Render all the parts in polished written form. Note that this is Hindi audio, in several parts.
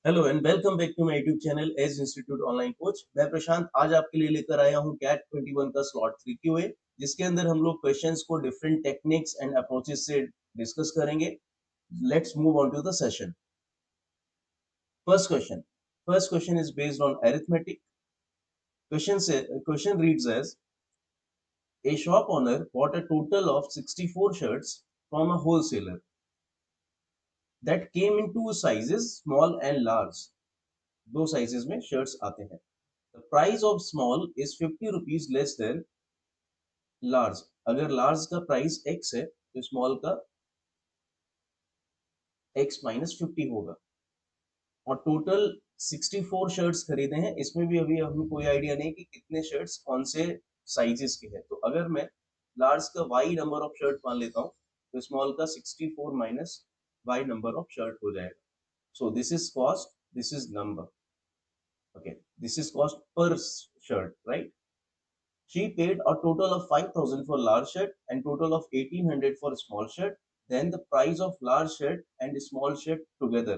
Hello and welcome back to my YouTube channel Edge institute online coach. मैं प्रशांत आज आपके लिए लेकर आया हूं कैट 21 का स्लॉट 3 क्यूए, जिसके अंदर हम लोग क्वेश्चंस को डिफरेंट टेक्निक्स एंड अप्रोचेस से डिस्कस करेंगे। Let's move on to the session. First question is based on arithmetic. Question reads as a shop owner bought a total of 64 shirts from a wholesaler that came in two sizes, small and large. दो साइजेस में शर्ट्स आते हैं। The price of small is 50 rupees less than large. अगर large का प्राइस x है तो small का x minus 50 होगा। और टोटल 64 शर्ट्स खरीदे हैं। इसमें भी अभी हमें कोई आइडिया नहीं कि कितने शर्ट्स कौन से साइजेस के हैं। तो अगर मैं लार्ज का y नंबर ऑफ शर्ट मान लेता हूँ तो स्मॉल का 64 minus y number of shirt हो जाएगा। So this is cost, this is number. Okay, this is cost per shirt, right? She paid a total of 5,000 for large shirt and total of 1,800 for small shirt. Then the price of large shirt and small shirt together.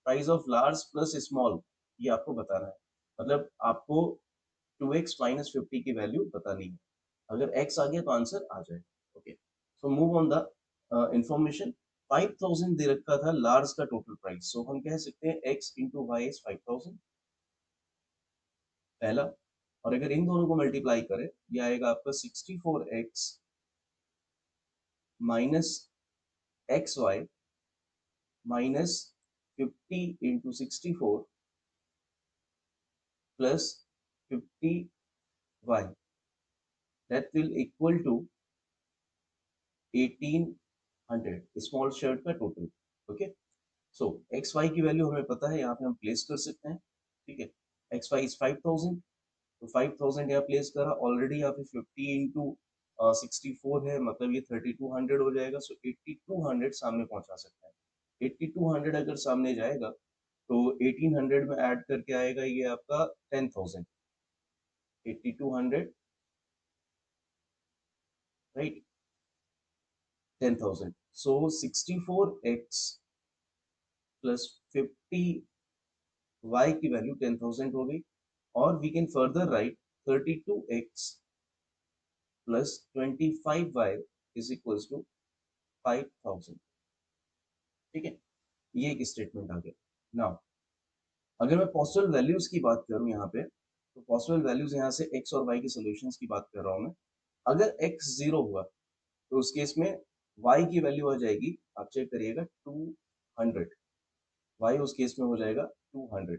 Price of large plus small, ये आपको बताना है। मतलब आपको 2x minus 50 की वैल्यू बतानी है। अगर x आ गया तो आंसर आ जाएगा। Okay, so move on the information. 5,000 दे रखा था लार्ज का टोटल प्राइस, सो हम कह सकते हैं x इंटू वाई इज 5,000 पहला। और अगर इन दोनों को मल्टीप्लाई करें, ये आएगा आपका 64x minus x y minus 50 into 64 plus 50 y, that will equal to 1800 small shirt का total. Okay, so x y की वैल्यू हमें पता है, यहाँ पे हम प्लेस कर सकते हैं। ठीक है, एक्स वाई इज 5,000, तो 5,000 यहाँ प्लेस करा। ऑलरेडी यहाँ पे 50 इंटू 64 है, मतलब ये 3200 हो जाएगा। सो 8200 सामने पहुंचा सकते हैं। 8200 अगर सामने जाएगा तो 1800 में ऐड करके आएगा ये आपका 10,000। 8200, right? 10,000। So 64x plus 50 y की वैल्यू 10,000 हो गई। और we can further write 32x plus 25y is equals to 5,000। ठीक है, ये एक स्टेटमेंट आ गया। नाउ अगर मैं पॉसिबल वैल्यूज की बात करूं यहाँ पे, तो पॉसिबल वैल्यूज यहाँ से x और y के सॉल्यूशंस की बात कर रहा हूं मैं। अगर x 0 हुआ तो उस केस में y की वैल्यू आ जाएगी, आप चेक करिएगा, 200। y उस केस में हो जाएगा 200।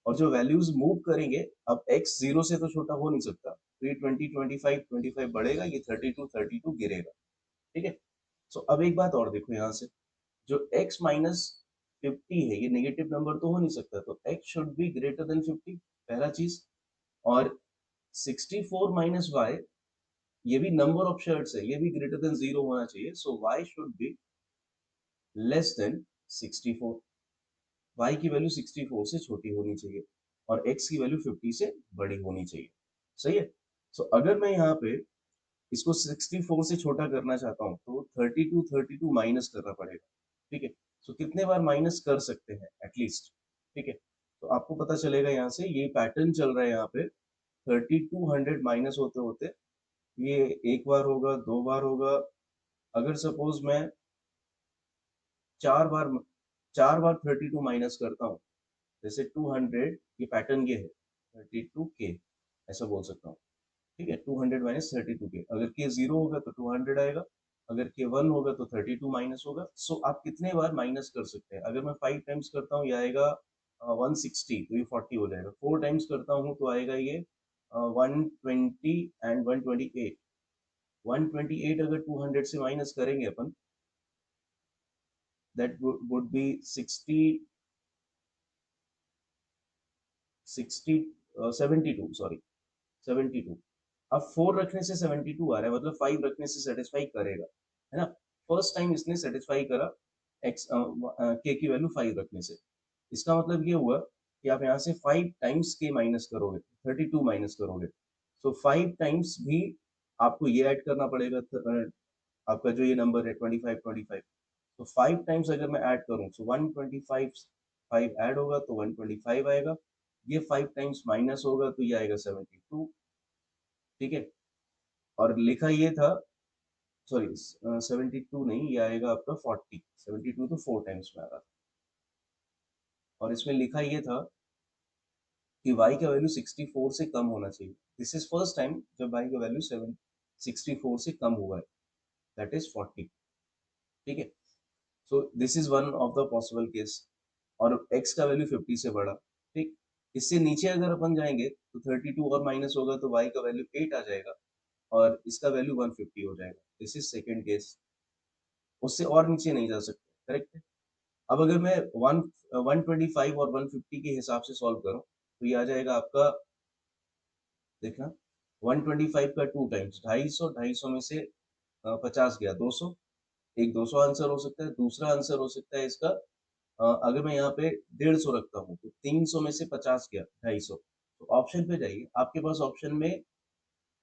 और जो वैल्यूज मूव करेंगे, अब x 0 से तो छोटा हो नहीं सकता, तो ये 20, 25, 25 बढ़ेगा, ये 32, 32 गिरेगा। ठीक है, सो अब एक बात और देखो यहाँ से, जो x माइनस 50 है, ये नेगेटिव नंबर तो हो नहीं सकता, तो x should be greater than 50, पहला चीज। और 64 माइनस y, ये भी नंबर ऑफ शर्ट्स है, ये भी ग्रेटर देन 0 होना चाहिए। सो y should be less than 64। y की वैल्यू 64 से छोटी होनी चाहिए और x की वैल्यू 50 से बड़ी होनी चाहिए। सही है? सो अगर मैं यहाँ पे इसको 64 से छोटा करना चाहता हूँ तो 32 माइनस करना पड़ेगा। ठीक है, सो कितने बार माइनस कर सकते हैं एटलीस्ट? ठीक है, तो आपको पता चलेगा यहाँ से, ये पैटर्न चल रहा है यहाँ पे। 3200 माइनस होते होते ये एक बार होगा, दो बार होगा। अगर सपोज मैं चार बार चार बार 32 माइनस करता हूँ, जैसे 200, ये पैटर्न ये है 32k, ऐसा बोल सकता हूँ। ठीक है, 200 माइनस 32k। अगर के 0 होगा तो 200 आएगा, अगर के 1 होगा तो 32 माइनस होगा। सो आप कितने बार माइनस कर सकते हैं? अगर मैं 5 टाइम्स करता हूँ, ये आएगा 160, तो ये 40 हो जाएगा। 4 टाइम्स करता हूँ तो आएगा ये 120 एंड 128। 128 अगर 200 से माइनस करेंगे अपन, दैट वुड बी 72, सॉरी 72। अब 4 रखने से 72 आ रहा है, मतलब 5 रखने से सेटिस्फाई करेगा, है ना? फर्स्ट टाइम इसने सेटिस्फाई करा एक्स के की वैल्यू 5 रखने से। इसका मतलब ये हुआ कि आप यहाँ से 5 टाइम्स के माइनस करोगे, 32 माइनस करोगे। सो 5 टाइम्स भी आपको ये ऐड करना पड़ेगा, आपका जो ये नंबर है 25, 25। तो 5 टाइम्स अगर मैं ऐड करूँ, सो 125 5 ऐड होगा तो 125 आएगा, ये 5 टाइम्स माइनस होगा तो ये आएगा 72, ठीक है। और लिखा ये था, सॉरी 72 नहीं, ये आएगा आपका 40, 72 तो 4 टाइम्स में आ रहा था, और इसमें लिखा ये था कि y का वैल्यू 64 से कम होना चाहिए। दिस इज फर्स्ट टाइम जब y का वैल्यू 64 से कम हुआ है, दैट इज 40, ठीक है। So this is one of the possible case, और x का वैल्यू 50 से बड़ा, ठीक। इससे नीचे अगर अपन जाएंगे तो 32 और माइनस होगा तो y का वैल्यू 8 आ जाएगा, और इसका वैल्यू 150 हो जाएगा। दिस इज सेकेंड केस, उससे और नीचे नहीं जा सकते, करेक्ट है। अब अगर मैं 125 और 150 के हिसाब से सॉल्व करूं तो ये आ जाएगा आपका, देखना 125 का 2 टाइम्स 250, 250 में से 50 गया 200, एक 200 आंसर हो सकता है। दूसरा आंसर हो सकता है इसका, अगर मैं यहाँ पे 150 रखता हूँ तो 300 में से 50 गया 250, तो ऑप्शन पे जाइए, आपके पास ऑप्शन में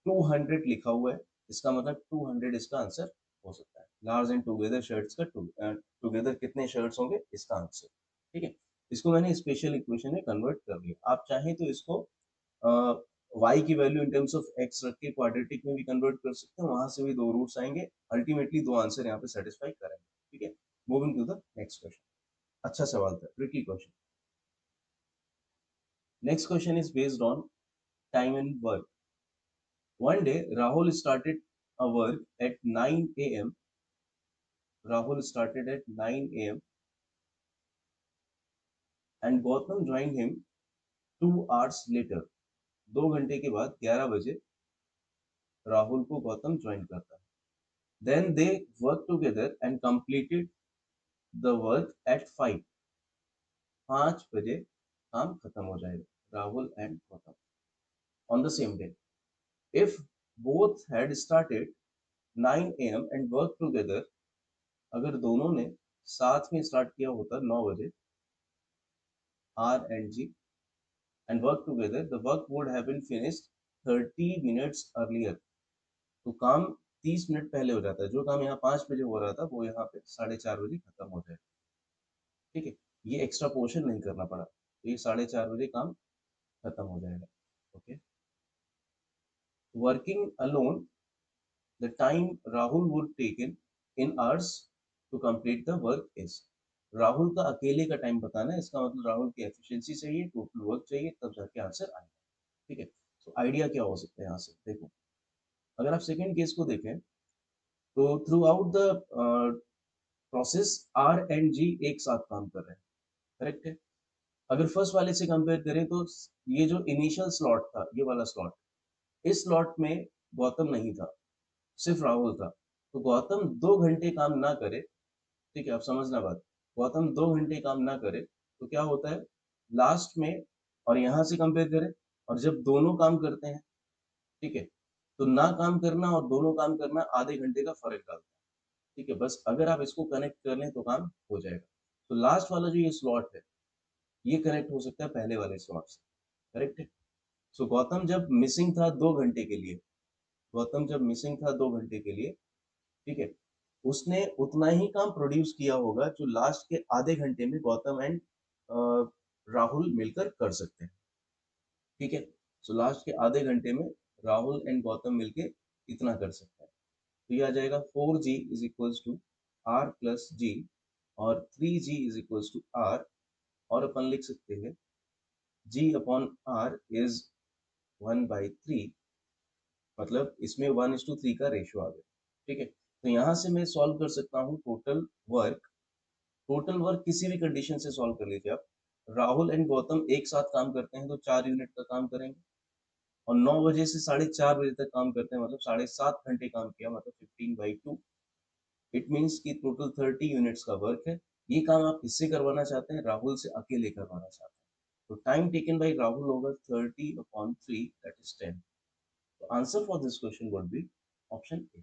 200 लिखा हुआ है, इसका मतलब 200 इसका आंसर हो सकता है। लार्ज एंड टुगेदर शर्ट्स का टुगेदर कितने शर्ट्स होंगे इसका आंसर, ठीक है। इसको मैंने स्पेशल इक्वेशन में कन्वर्ट कर लिया। आप चाहें तो इसको y की value in terms of x रख के क्वाड्रेटिक में भी कन्वर्ट कर सकते हैं, वहां से भी दो रूट्स आएंगे, अल्टीमेटली दो आंसर यहाँ पे सेटिस्फाई करेंगे, ठीक है। Moving to the next question, अच्छा सवाल था, tricky question. Next question is based on time and work. One day, Rahul started a work at 9 a.m. Rahul started at 9 a.m. and Gautam joined him 2 hours later. 2 घंटे के बाद 11 बजे राहुल को गौतम ज्वाइन करता है। Then they worked together and completed the work at 5. 5 बजे काम खत्म हो जाएगा, Rahul and Gautam on the same day. If both had started 9 a.m. and worked together, अगर दोनों ने साथ में स्टार्ट किया होता 9 बजे, R and G, and work together, the work would have been finished 30 minutes earlier. तो काम 30 मिनट पहले हो जाता है, जो काम यहाँ 5 बजे हो रहा था वो यहाँ पे 4:30 बजे खत्म हो जाएगा, ठीक है। ये एक्स्ट्रा पोर्शन नहीं करना पड़ा, तो ये 4:30 बजे काम खत्म हो जाएगा, okay. Working alone, the time Rahul would taken in hours to complete the work is. Rahul का अकेले का टाइम बताना है, इसका मतलब राहुल की एफिशिएंसी चाहिए, टोटल वर्क चाहिए, तब जाके आंसर आएगा, ठीक है। तो आइडिया क्या हो सकता है यहाँ से, देखो अगर आप सेकेंड केस को देखें तो throughout the process R and G एक साथ काम कर रहे हैं, करेक्ट है। अगर फर्स्ट वाले से कंपेयर करें तो ये जो इनिशियल स्लॉट था, ये वाला स्लॉट, इस स्लॉट में गौतम नहीं था, सिर्फ राहुल था। तो गौतम 2 घंटे काम ना करे, ठीक है, आप समझना बात, गौतम 2 घंटे काम ना करे तो क्या होता है लास्ट में, और यहाँ से कंपेयर करें, और जब दोनों काम करते हैं, ठीक है, तो ना काम करना और दोनों काम करना आधे घंटे का फर्क डालता है, ठीक है। बस अगर आप इसको कनेक्ट कर लें तो काम हो जाएगा। तो लास्ट वाला जो ये स्लॉट है, ये कनेक्ट हो सकता है पहले वाले स्लॉट से, करेक्ट है। सो गौतम जब मिसिंग था 2 घंटे के लिए, गौतम जब मिसिंग था 2 घंटे के लिए, ठीक है, उसने उतना ही काम प्रोड्यूस किया होगा जो लास्ट के आधे घंटे में गौतम एंड राहुल मिलकर कर सकते हैं, ठीक है। सो लास्ट के आधे घंटे में राहुल एंड गौतम मिलके इतना कर सकते हैं, तो ये आ जाएगा 4G is equals to R plus G, और 3G is equals to R, और अपन लिख सकते हैं G अपॉन R इज 1/3, मतलब इसमें 1:3 का रेशियो आ गया, ठीक है। तो यहाँ से मैं सॉल्व कर सकता हूँ टोटल वर्क। टोटल वर्क किसी भी कंडीशन से सॉल्व कर लीजिए आप। राहुल एंड गौतम एक साथ काम करते हैं तो 4 यूनिट का काम करेंगे, और 9 बजे से 4:30 बजे तक काम करते हैं, मतलब 7.5 घंटे काम किया, मतलब 15/2। इट मीन्स कि टोटल 30 यूनिट्स का वर्क है। ये काम आप किससे करवाना चाहते हैं, राहुल से अकेले करवाना चाहते हैं, तो टाइम टेकन बाई राहुल होगा 30/3, दैट इज 10। तो answer for this question would be option A,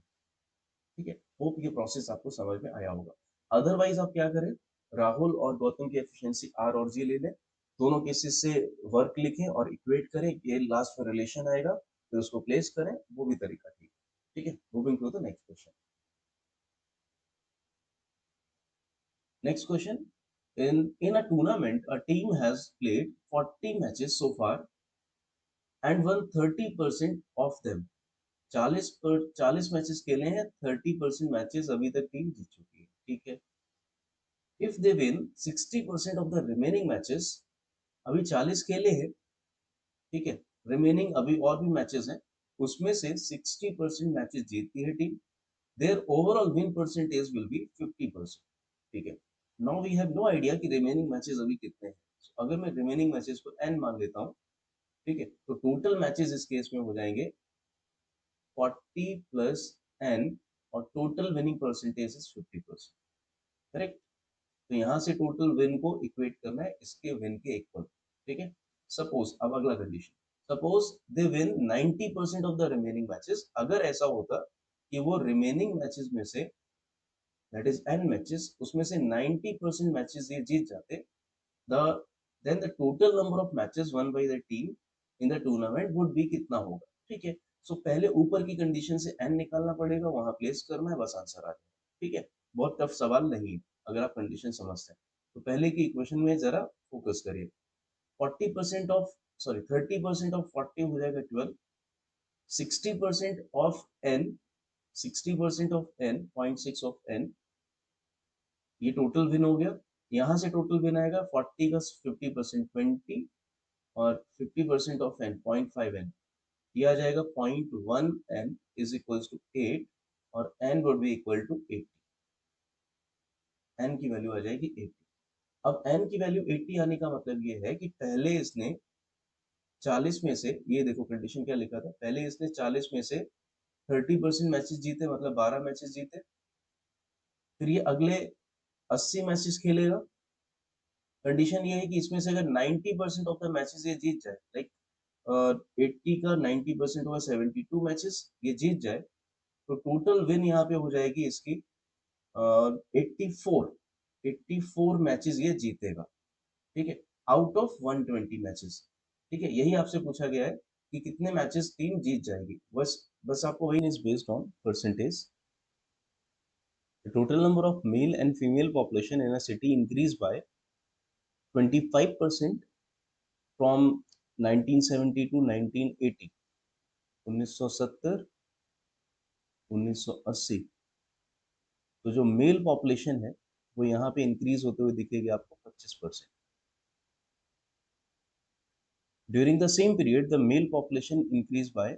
ठीक है। होप ये प्रोसेस आपको समझ में आया होगा। अदरवाइज आप क्या करें, राहुल और गौतम की एफिशिएंसी आर और जी ले लें, दोनों केसेस से वर्क लिखें और इक्वेट करें, ये लास्ट में रिलेशन आएगा, फिर उसको प्लेस करें, वो भी तरीका ठीक है, ठीक है। Moving to the next question. Next question, In a tournament, a team has played 40 matches so far and won 30% of them. 40 matches खेले हैं, 30% मैचेस अभी तक टीम जीत चुकी है, ठीक है। If they win 60% of the remaining matches, अभी 40 खेले हैं, ठीक है, रिमेनिंग अभी और भी मैचेस हैं, उसमें से 60% मैचेस जीतती है team, their overall win percentage will be 50%, ठीक है। Now we have no idea कि रिमेनिंग मैचेस अभी कितने हैं। So, अगर मैं रिमेनिंग मैचेस को n मान लेता हूँ, ठीक है, तो टोटल मैचेस इस केस में हो जाएंगे 40 प्लस n और total winning percentage is 50%, correct. तो यहाँ से टोटल विन को इक्वेट करना है इसके विन के इक्वल, ठीक है। सपोज, अब अगला condition, suppose they win 90% of the remaining matches. अगर ऐसा होता कि वो रिमेनिंग मैचेस में से, दैट इज n मैचेस, उसमें से 90% मैचेस ये जीत जाते, the then the total number of matches won by the team in the tournament would be कितना होगा, ठीक है। सो पहले ऊपर की कंडीशन से n निकालना पड़ेगा, वहां प्लेस करना है, बस आंसर आ जाएगा, ठीक है। बहुत टफ सवाल नहीं है अगर आप कंडीशन समझते हैं। तो पहले की इक्वेशन में जरा फोकस करिए। 40% ऑफ, सॉरी 30% ऑफ 40 हो जाएगा 12, 60% of n, 60% of n, 0.6 of n, ये टोटल विन हो गया। यहाँ से टोटल विन आएगा 40 का 50% 20 और 50% ऑफ n 0.5 n, ये आ जाएगा 0.1 n इज इक्वल्स टू 8 और n would be equal to 80, n की वैल्यू आ जाएगी 80। अब n की वैल्यू 80 आने का मतलब ये है कि पहले इसने 40 में से, ये देखो कंडीशन क्या लिखा था, पहले इसने 40 में से 30% मैचेस जीते, मतलब 12 मैचेस जीते, फिर ये अगले 80 मैचेस खेलेगा। कंडीशन ये है कि इसमें से अगर 90% ऑफ द मैचेस ये जीत जाए, लाइक 80 का 90% हुआ 72 मैचेस, ये जीत जाए, तो टोटल विन यहाँ पे हो जाएगी इसकी 84, 84 मैचेस ये जीतेगा, ठीक है, आउट ऑफ 120 मैचेस, ठीक है। यही आपसे पूछा गया है कि कितने मैचेस टीम जीत जाएगी, बस बस आपको वही is based on percentage. The total number of male and female population in a city increased by 25% from 1970 to 1980, 1970 1980। तो जो मेल पॉपुलेशन है वो यहाँ पे इंक्रीज होते हुए दिखेगी आपको 25%। During the same period the male population increase by,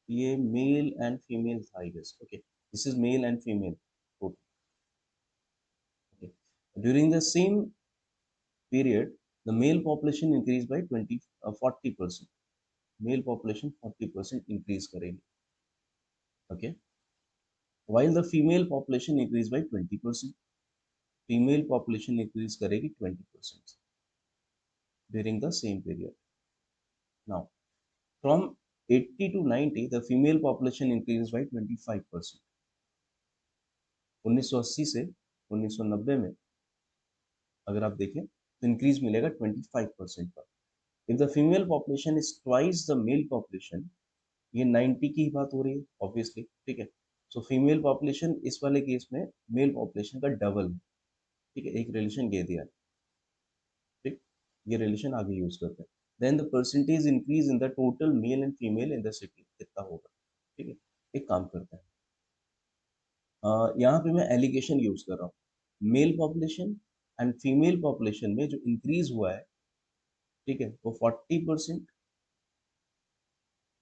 ये मेल एंड फीमेल था I guess, okay, this is male and female, okay. During the same period the male population increased by 40%, male population 40% increase करेगी, okay, while the female population increased by 20%, female population increase करेगी 20% during the same period। now from 80 to 90 the female population increased by 25%। 1980 से 1990 में अगर आप देखें तो इंक्रीज मिलेगा 25% का। if the female population is twice the male population, ये 90 की बात हो रही है ऑब्वियसली, ठीक है। सो फीमेल पॉपुलेशन इस वाले केस में मेल पॉपुलेशन का डबल है, ठीक है, एक रिलेशन दे दिया, ठीक, ये रिलेशन आगे यूज करते हैं। Then the percentage increase in the total male and female in the city कितना होगा, ठीक है। एक काम करते हैं, यहाँ पे मैं एलिगेशन यूज कर रहा हूँ, mail population and female population में जो इंक्रीज हुआ है, ठीक है, वो 40%,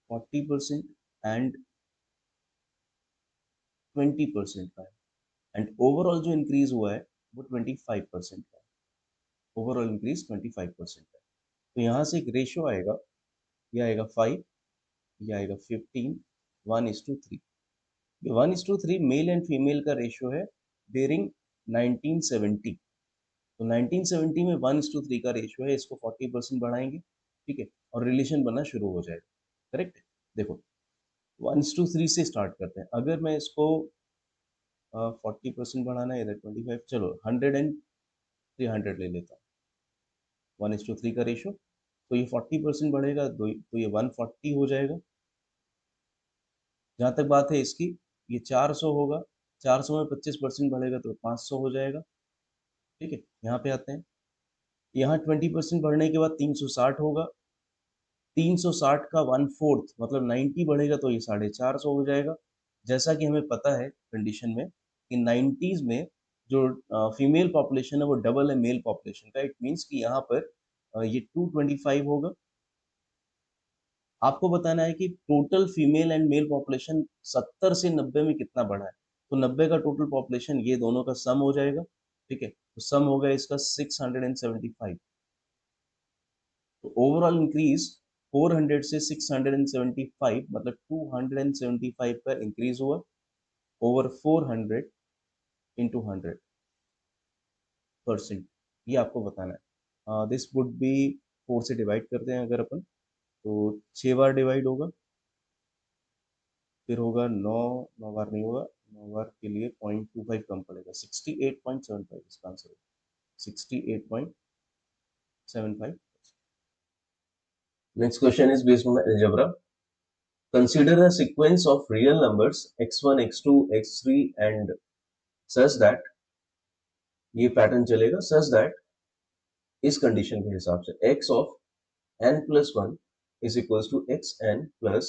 40% एंड 20% का है, एंड ओवरऑल जो इंक्रीज हुआ है वो 25% का है, ओवरऑल इंक्रीज 25% है। तो यहाँ से एक रेशियो आएगा, ये आएगा 5, ये आएगा 15, 1:3। ये 1:3 मेल एंड फीमेल का रेशियो है ड्यूरिंग 1970। तो 1970 में 1:3 का रेशियो है, इसको 40% बढ़ाएंगे, ठीक है, और रिलेशन बनना शुरू हो जाएगा, करेक्ट। देखो 1:3 से स्टार्ट करते हैं, अगर मैं इसको 40% बढ़ाना है, इधर 25, चलो 100 एंड 300 ले लेता हूँ, 1:3 का रेशियो, तो ये 40% बढ़ेगा, तो ये 140 हो जाएगा। जहाँ तक बात है इसकी, ये 400 होगा, 400 में 25% बढ़ेगा तो 500 हो जाएगा, ठीक है, यहाँ पे आते हैं। यहाँ 20% बढ़ने के बाद 360 होगा। 360 का 1/4 मतलब 90 बढ़ेगा तो ये 450 हो जाएगा। जैसा कि हमें पता है कंडीशन में कि 90s में जो फीमेल पॉपुलेशन है वो डबल है मेल पॉपुलेशन का। इट मीन्स कि यहाँ पर ये 225 होगा। आपको बताना है कि total female and mail population 70 से 90 में कितना बढ़ा है। तो 90 का टोटल पॉपुलेशन ये दोनों का सम हो जाएगा। ठीक है, तो सम होगा इसका 675। तो ओवरऑल इंक्रीज 400 से 675 मतलब 275 का इंक्रीज हुआ ओवर 400 इंटू 100%। ये आपको बताना है। दिस वुड बी 4 से डिवाइड करते हैं अगर अपन, तो 6 बार डिवाइड होगा, फिर होगा 9, 9 बार नहीं होगा, 9 बार के लिए 0.25 कम पड़ेगा, 68.75 इसका आंसर होगा, 68.75। Next question is based on algebra. Consider a sequence of real numbers x1, x2, x3 and such that, ये पैटर्न चलेगा such that इस कंडीशन के हिसाब से x of n plus 1 is equals to xn plus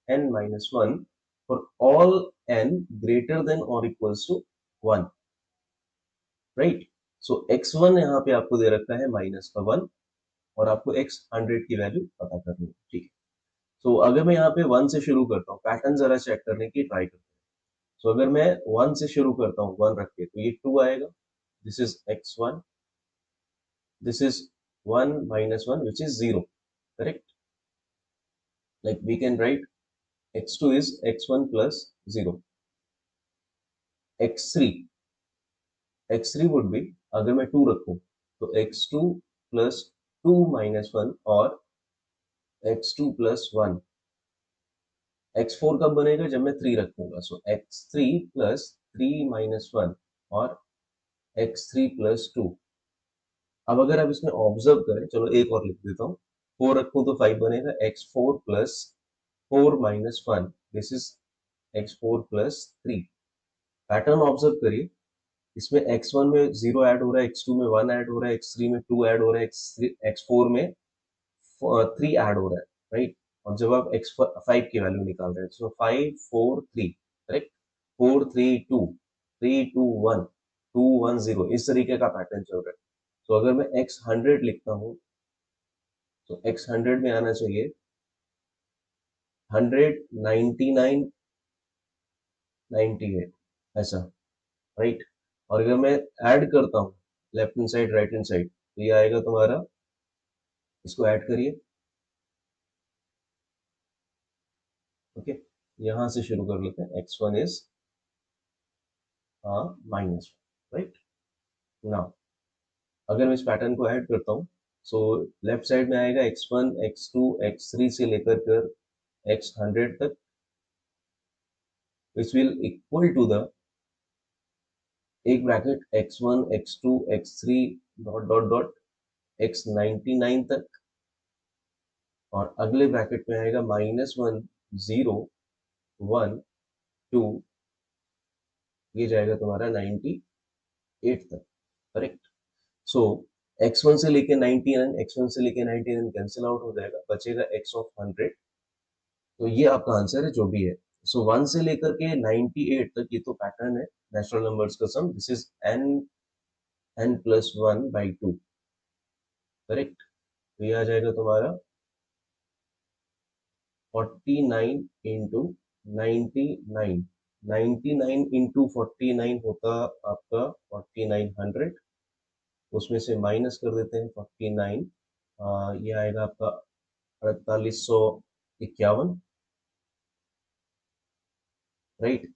n minus 1 for all n greater than or equals to 1, right? So x1 यहाँ पे आपको दे रखा है माइनस का 1 और आपको x100 की वैल्यू पता करनी है। ठीक है, तो अगर मैं यहाँ पे 1 से शुरू करता हूँ, पैटर्न जरा चेक करने की ट्राई करता हूँ। सो अगर मैं 1 से शुरू करता हूँ 1 रख के, तो ये 2 आएगा, this is x1, this is 1 minus 1 which is 0, correct? Like we can write x2 is x1 plus 0, x3 would be, अगर मैं 2 रखूं तो x2 plus 2 minus 1 और x2 plus 1। x4 कब बनेगा, जब मैं 3 रखूंगा, सो x3 plus 3 minus 1 और x3 plus 2। अब अगर आप इसमें ऑब्जर्व करें, चलो एक और लिख देता हूँ, 4 रखूं तो 5 बनेगा, x4 plus 4 minus 1, this is x4 plus 3। Pattern observe करिए, इसमें x1 में 0 ऐड हो रहा है, x2 में 1 ऐड हो रहा है, x3 में 2 ऐड हो रहा है, x4 में 3 ऐड हो रहा है, राइट? और जब आप x5 की वैल्यू निकाल रहे हैं, सो 5 4 3, करेक्ट? 4 3 2, 3 2 1, 2 1 0, इस तरीके का पैटर्न चल रहा है। तो अगर मैं x100 लिखता हूँ तो x100 में आना चाहिए 100 99 98, ऐसा, राइट? और अगर मैं ऐड करता हूँ left hand side right hand side, तो ये आएगा तुम्हारा, इसको ऐड करिए, ओके? यहां से शुरू कर लेते हैं, x1 is minus, right? Now अगर मैं इस पैटर्न को ऐड करता हूँ, सो लेफ्ट साइड में आएगा x1 x2 x3 से लेकर कर x100 तक, which will equal to the, एक bracket x1 x2 x3 dot dot dot x99 तक, और अगले ब्रैकेट में आएगा -1 0 1 2, ये जाएगा तुम्हारा 98 तक, करेक्ट? सो x1 से लेके 99, x1 से लेके 99 कैंसिल आउट हो जाएगा, बचेगा x of 100। तो ये आपका आंसर है जो भी है। सो 1 से लेकर के 98 तक ये तो पैटर्न है नेचुरल नंबर्स का sum, this is n plus 1 by 2, correct? तो ये आ जाएगा तुम्हारा 49 इंटू 99, 99 इंटू 49 होता आपका 4900, उसमें से माइनस कर देते हैं 49, ये आएगा आपका 4851, राइट?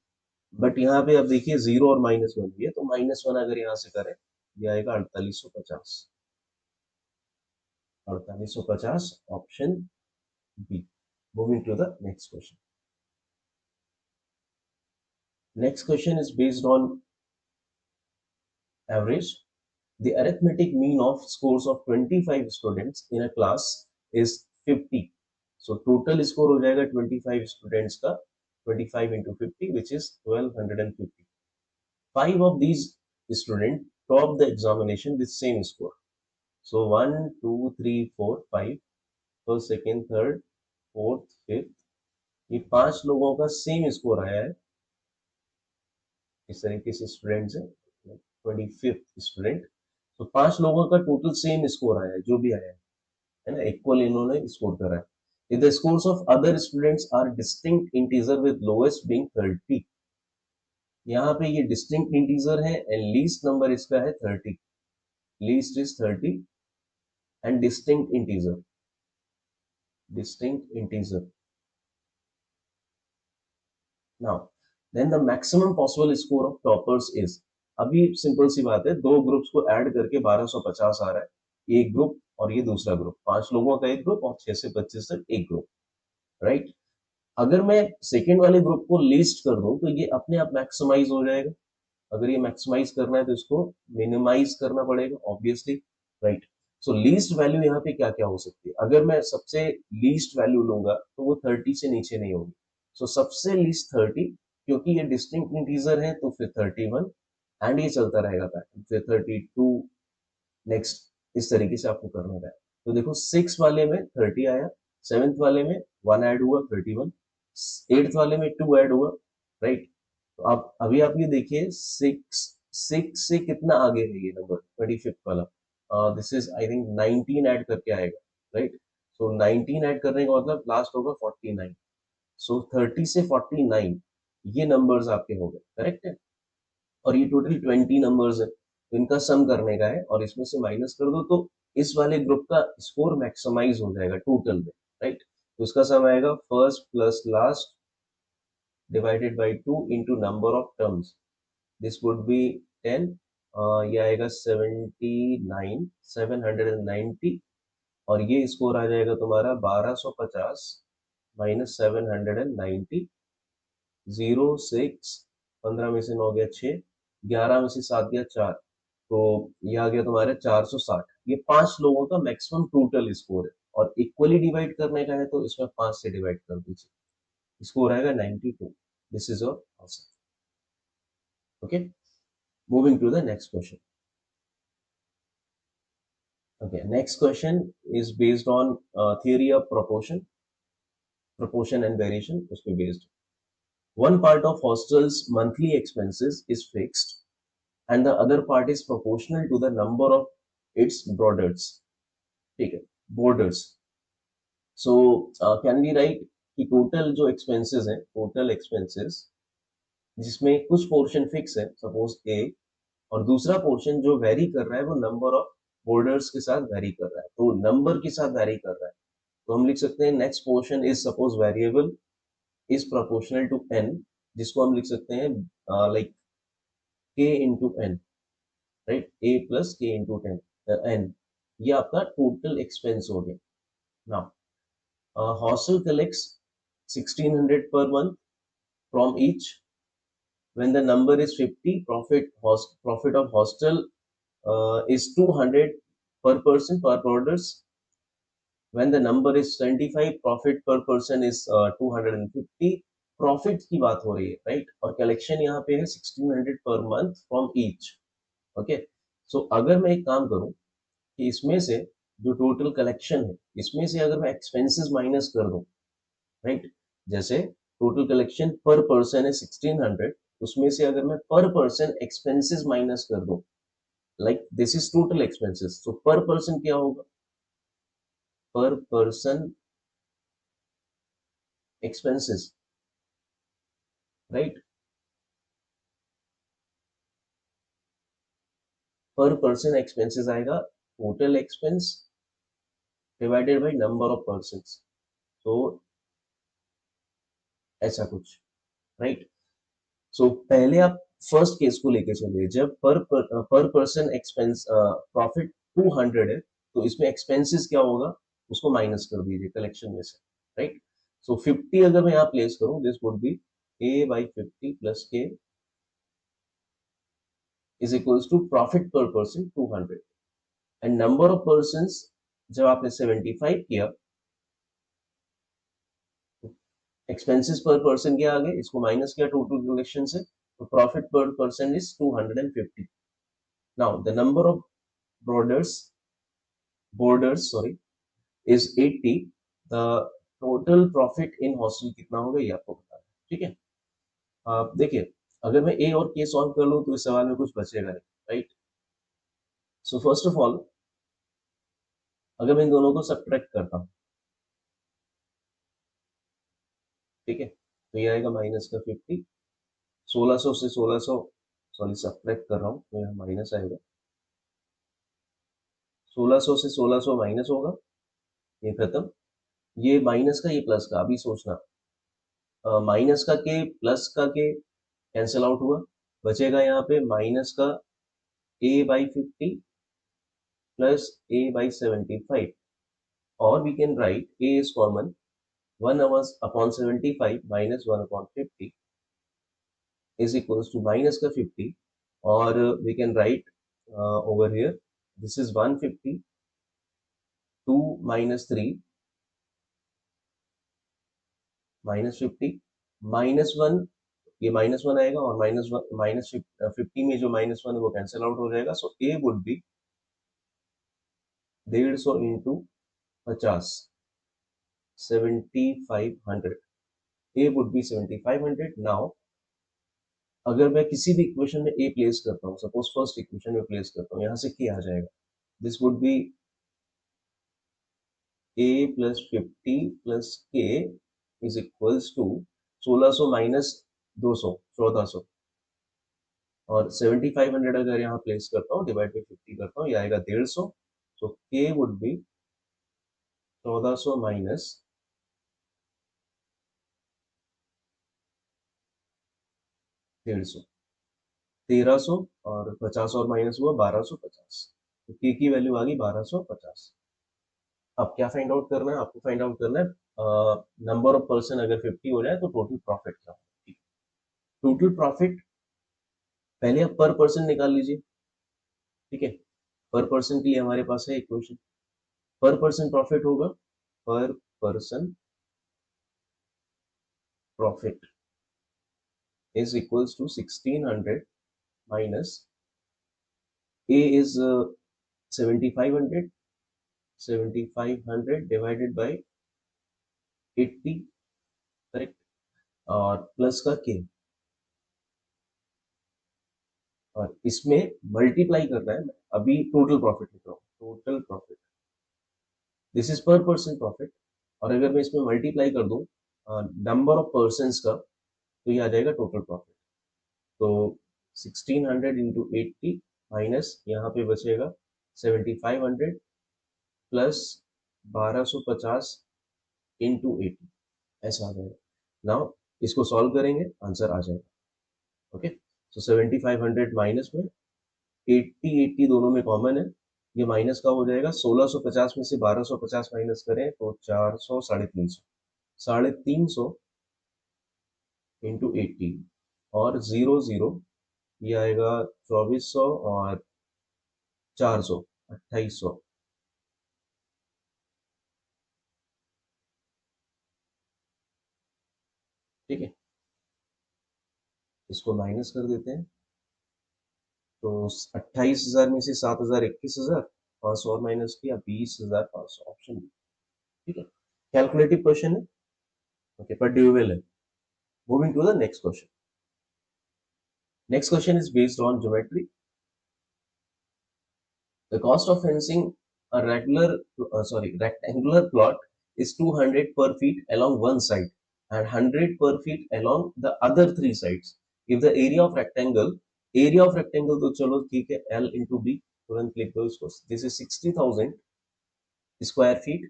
बट यहाँ पे अब देखिए 0 और -1 भी है, तो -1 अगर यहाँ से करें, ये आएगा 4850, 4850 option B. Moving to the next question. Next question is based on average. The arithmetic mean of scores of 25 students in a class is 50. So total score हो जाएगा 25 students का 25 into 50 which is 1250. 5 of these students top the examination with same score. So 1, 2, 3, 4, 5, first, second, third, fourth, fifth, ये 5 लोगों का सेम स्कोर आया है. इस तरीके से स्टूडेंट्स है 25th स्टूडेंट. तो 5 लोगों का टोटल सेम स्कोर आया है, जो भी आया है ना, इक्वल इन्होंने स्कोर करा है. If the scores of other students are distinct integer with lowest being 30, यहाँ पे ये distinct integer है and least number इसका है 30. Least is 30 and distinct integer. Distinct integer. Now, then the maximum possible score of toppers is. अभी सिंपल सी बात है, दो ग्रुप्स को ऐड करके 1250 आ रहा है. एक ग्रुप और ये दूसरा ग्रुप, 5 लोगों का एक ग्रुप और 6 से 25 तक एक ग्रुप, राइट. अगर मैं सेकेंड वाले ग्रुप को लिस्ट कर दूं तो ये अपने आप मैक्सिमाइज हो जाएगा. अगर ये मैक्सिमाइज करना है तो इसको मिनिमाइज करना पड़ेगा ऑब्वियसली, राइट. सो लीस्ट वैल्यू यहाँ पे क्या क्या हो सकती है. अगर मैं सबसे लीस्ट वैल्यू लूंगा तो वो 30 से नीचे नहीं होगी. सो सबसे लीस्ट 30, क्योंकि ये डिस्टिंक्ट इंटीजर है तो फिर 31 एंड ये चलता रहेगा पैटर्न, फिर 32 नेक्स्ट. इस तरीके से आपको करना है. तो देखो 6 वाले में 30 आया, 7th वाले में 1 ऐड हुआ 31, 8th वाले में 2 ऐड हुआ, राइट. तो आप अभी आप ये देखिए 6 से कितना आगे है ये नंबर 25th वाला. This is I think 19 add करके आएगा, राइट. सो 19 ऐड करने का मतलब लास्ट होगा 49. सो 30 से 49 ये नंबर्स आपके हो गए, करेक्ट है. और ये टोटल 20 नंबर्स है, तो इनका सम करने का है और इसमें से माइनस कर दो तो इस वाले ग्रुप का स्कोर मैक्सिमाइज हो जाएगा टोटल में, राइट. तो उसका सम आएगा first plus last divided by 2 into number of terms. This would be 10. ये आएगा 79 790 और ये स्कोर आ जाएगा तुम्हारा 1250 माइनस 790 0 6 15 में से 9 गया 6, 11 में से 7 गया 4, तो ये आ गया तुम्हारे 460. ये 5 लोगों का मैक्सिमम टोटल स्कोर है और इक्वली डिवाइड करने का है तो इसमें 5 से डिवाइड कर दीजिए, स्कोर आएगा 92. This is your answer. Okay, moving to the next question. Okay, next question is based on theory of proportion and variation. उसपे based. One part of hostel's monthly expenses is fixed, and the other part is proportional to the number of its boarders. ठीक है, boarders. So can we write कि total जो expenses हैं, total expenses जिसमें कुछ पोर्शन फिक्स है, सपोज ए, और दूसरा पोर्शन जो वेरी कर रहा है वो नंबर ऑफ बोर्डर्स के साथ वेरी कर रहा है, तो नंबर के साथ वेरी कर रहा है. तो हम लिख सकते हैं next portion is suppose variable is proportional to n, जिसको हम लिख सकते हैं like k into n, right. A plus k into n. ये आपका टोटल एक्सपेंस हो गया. नाउ हॉस्टल कलेक्ट्स 1600 पर month from each. When the number is 50, profit of hostel is 200 per person per orders. When the number is 25, profit per person is 250. Profit की बात हो रही है, राइट. और कलेक्शन यहाँ पे है 1600 पर month from each. Okay, so अगर मैं एक काम करूं कि इसमें से जो टोटल कलेक्शन है इसमें से अगर मैं एक्सपेंसेस माइनस कर दूं, राइट. जैसे टोटल कलेक्शन पर पर्सन है 1600, उसमें से अगर मैं पर पर्सन एक्सपेंसेस माइनस कर दूं, like this is total expenses, तो पर पर्सन क्या होगा, पर पर्सन एक्सपेंसेस, राइट. पर पर्सन एक्सपेंसेस आएगा total expense divided by number of persons, तो ऐसा कुछ, राइट. सो पहले आप फर्स्ट केस को लेके चलिए, जब पर पर्सन एक्सपेंस प्रॉफिट 200 है तो इसमें एक्सपेंसेस क्या होगा उसको माइनस कर दीजिए कलेक्शन में से, राइट. सो 50 अगर मैं यहाँ प्लेस करूं, this would B A by 50 plus के इज इक्वल्स टू प्रॉफिट पर person 200 and number of person जब आपने 75 किया, एक्सपेंसेस पर पर्सन क्या आ गए, इसको माइनस किया टोटल कलेक्शन से, तो प्रॉफिट पर person is 250. Now the number of borders sorry is 80. The total profit in hostel कितना होगा ये आपको बताना है, ठीक है। देखिए, अगर मैं ए और के सॉल्व कर लूं तो इस सवाल में कुछ बचेगा नहीं, right. So first of all अगर मैं इन दोनों को सब्ट्रैक्ट करता हूँ, ठीक है, तो ये आएगा माइनस का 50। 1600 से 1600 सॉरी सब्ट्रैक्ट कर रहा हूँ तो यहाँ माइनस आएगा। 1600 से 1600 माइनस होगा, ये खत्म। ये माइनस का ये प्लस का, अभी सोचना, माइनस का के प्लस का के कैंसिल आउट हुआ, बचेगा यहाँ पे माइनस का a/50 प्लस a/75, और we can write a is common, 1/75 minus 1/50 is equals to minus का 50, और we can write over here this is 150, 2 minus 3 minus 50 minus 1, ये माइनस वन आएगा, और माइनस 50 में जो माइनस वन है वो कैंसिल आउट हो जाएगा। So A would be 150 into 50, 7500। A would be 7500। Now अगर मैं किसी भी इक्वेशन में ए प्लेस करता हूँ, सपोज फर्स्ट इक्वेशन में प्लेस करता हूँ, यहाँ से के आ जाएगा, this would B a plus 50 plus के इज इक्वल्स टू 1600 माइनस 200 1400, और 7500 अगर यहाँ प्लेस करता हूँ डिवाइड बाई 50 करता हूँ, ये आएगा 150। सो के वुड बी 1400 माइनस 150, 1300, और 50 और माइनस हुआ 1250, तो के की वैल्यू आ गई 1250। अब क्या फाइंड आउट करना है आपको? फाइंड आउट करना है नंबर ऑफ पर्सन अगर 50 हो जाए तो टोटल प्रॉफिट क्या होगा। टोटल प्रॉफिट पहले आप पर पर्सन निकाल लीजिए, ठीक है। पर पर्सन के लिए हमारे पास है इक्वेशन, पर पर्सन प्रॉफिट होगा, पर person profit is equals to 1600 minus a is 7500, 7500 divided by 80, correct, और प्लस का के, और इसमें मल्टीप्लाई करना है। अभी टोटल प्रॉफिट लिख रहा हूँ, टोटल प्रॉफिट, दिस इज पर पर्सन प्रॉफिट, और अगर मैं इसमें मल्टीप्लाई कर दूं नंबर ऑफ पर्सन का, तो ये आ जाएगा टोटल प्रॉफिट। तो 1600 इंटू 80 माइनस यहाँ पे बचेगा 7500 प्लस 1250 इंटू 80, ऐसा आ जाएगा। नाउ इसको सॉल्व करेंगे, आंसर आ जाएगा। ओके, सो 7500 माइनस में 80 80 दोनों में कॉमन है, ये माइनस का हो जाएगा। 1650 में से 1250 माइनस करें तो 400, 350, 350 इंटू 80, और 0 0 ये आएगा 2400, और 400 2800, ठीक है। इसको माइनस कर देते हैं, तो 28,000 में से 7,000 21,000, 500 और माइनस किया 20,500, ऑप्शन बी, ठीक है। कैलकुलेटिव क्वेश्चन है, ओके, पर ड्यूरेबल है। Moving to the next question. Next question is based on geometry. The cost of fencing a rectangular plot is 200 per feet along one side and 100 per feet along the other three sides. If the area of rectangle तो चलो ठीक है, L into B, तुरंत लिख दो इसको, this is 60,000 square feet.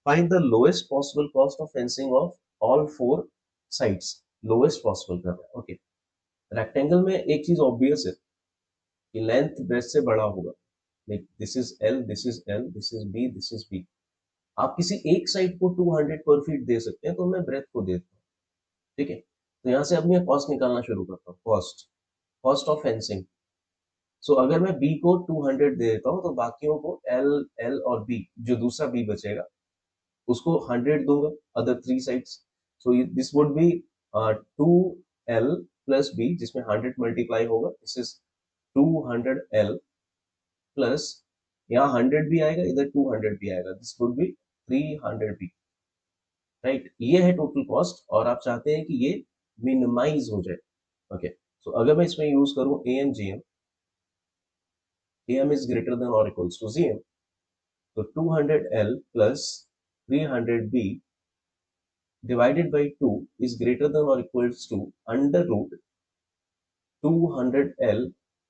Find the lowest possible cost of fencing of all four sides. Lowest possible कर रहे हैं, okay. रेक्टेंगल में एक चीज ऑब्वियस है कि लेंथ ब्रेथ से बड़ा होगा, like this is L, this is L, this is B, this is B. आप किसी एक साइड को 200 पर फीट दे सकते हैं, तो मैं ब्रेथ को देता हूँ, ठीक है। तो यहाँ से अब मैं कॉस्ट निकालना शुरू करता हूँ, कॉस्ट, कॉस्ट ऑफ फेंसिंग। सो अगर मैं बी को 200 दे देता हूँ तो बाकियों को एल, एल और बी, जो दूसरा बी बचेगा उसको 100 दूंगा, other three sides. So this would be 2L plus B, जिसमें 100 मल्टीप्लाई होगा, दिस इज 200L प्लस यहाँ 100 भी आएगा, इधर 200 भी आएगा, this would be 300 B, right. ये है टोटल कॉस्ट और आप चाहते हैं कि ये मिनिमाइज हो जाए। ओके, सो अगर मैं इसमें यूज करूं am is greater than or equals to cm, तो 200l plus 300b divided by 2 is greater than or equals to under root 200l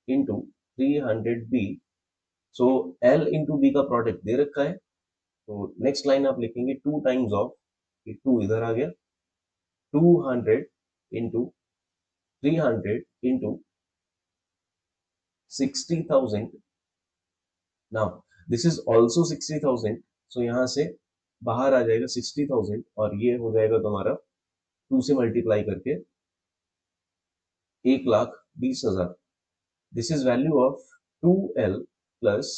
into 300b। So l into b का प्रोडक्ट दे रखा है, तो नेक्स्ट लाइन आप लिखेंगे 2 टाइम्स ऑफ, 2 इधर आ गया, 200 into 300 into 60,000। Now this is also 60,000, सो यहाँ से बाहर आ जाएगा 60,000 और ये हो जाएगा तुम्हारा 2 से मल्टीप्लाई करके 1,20,000। This is value of 2l plus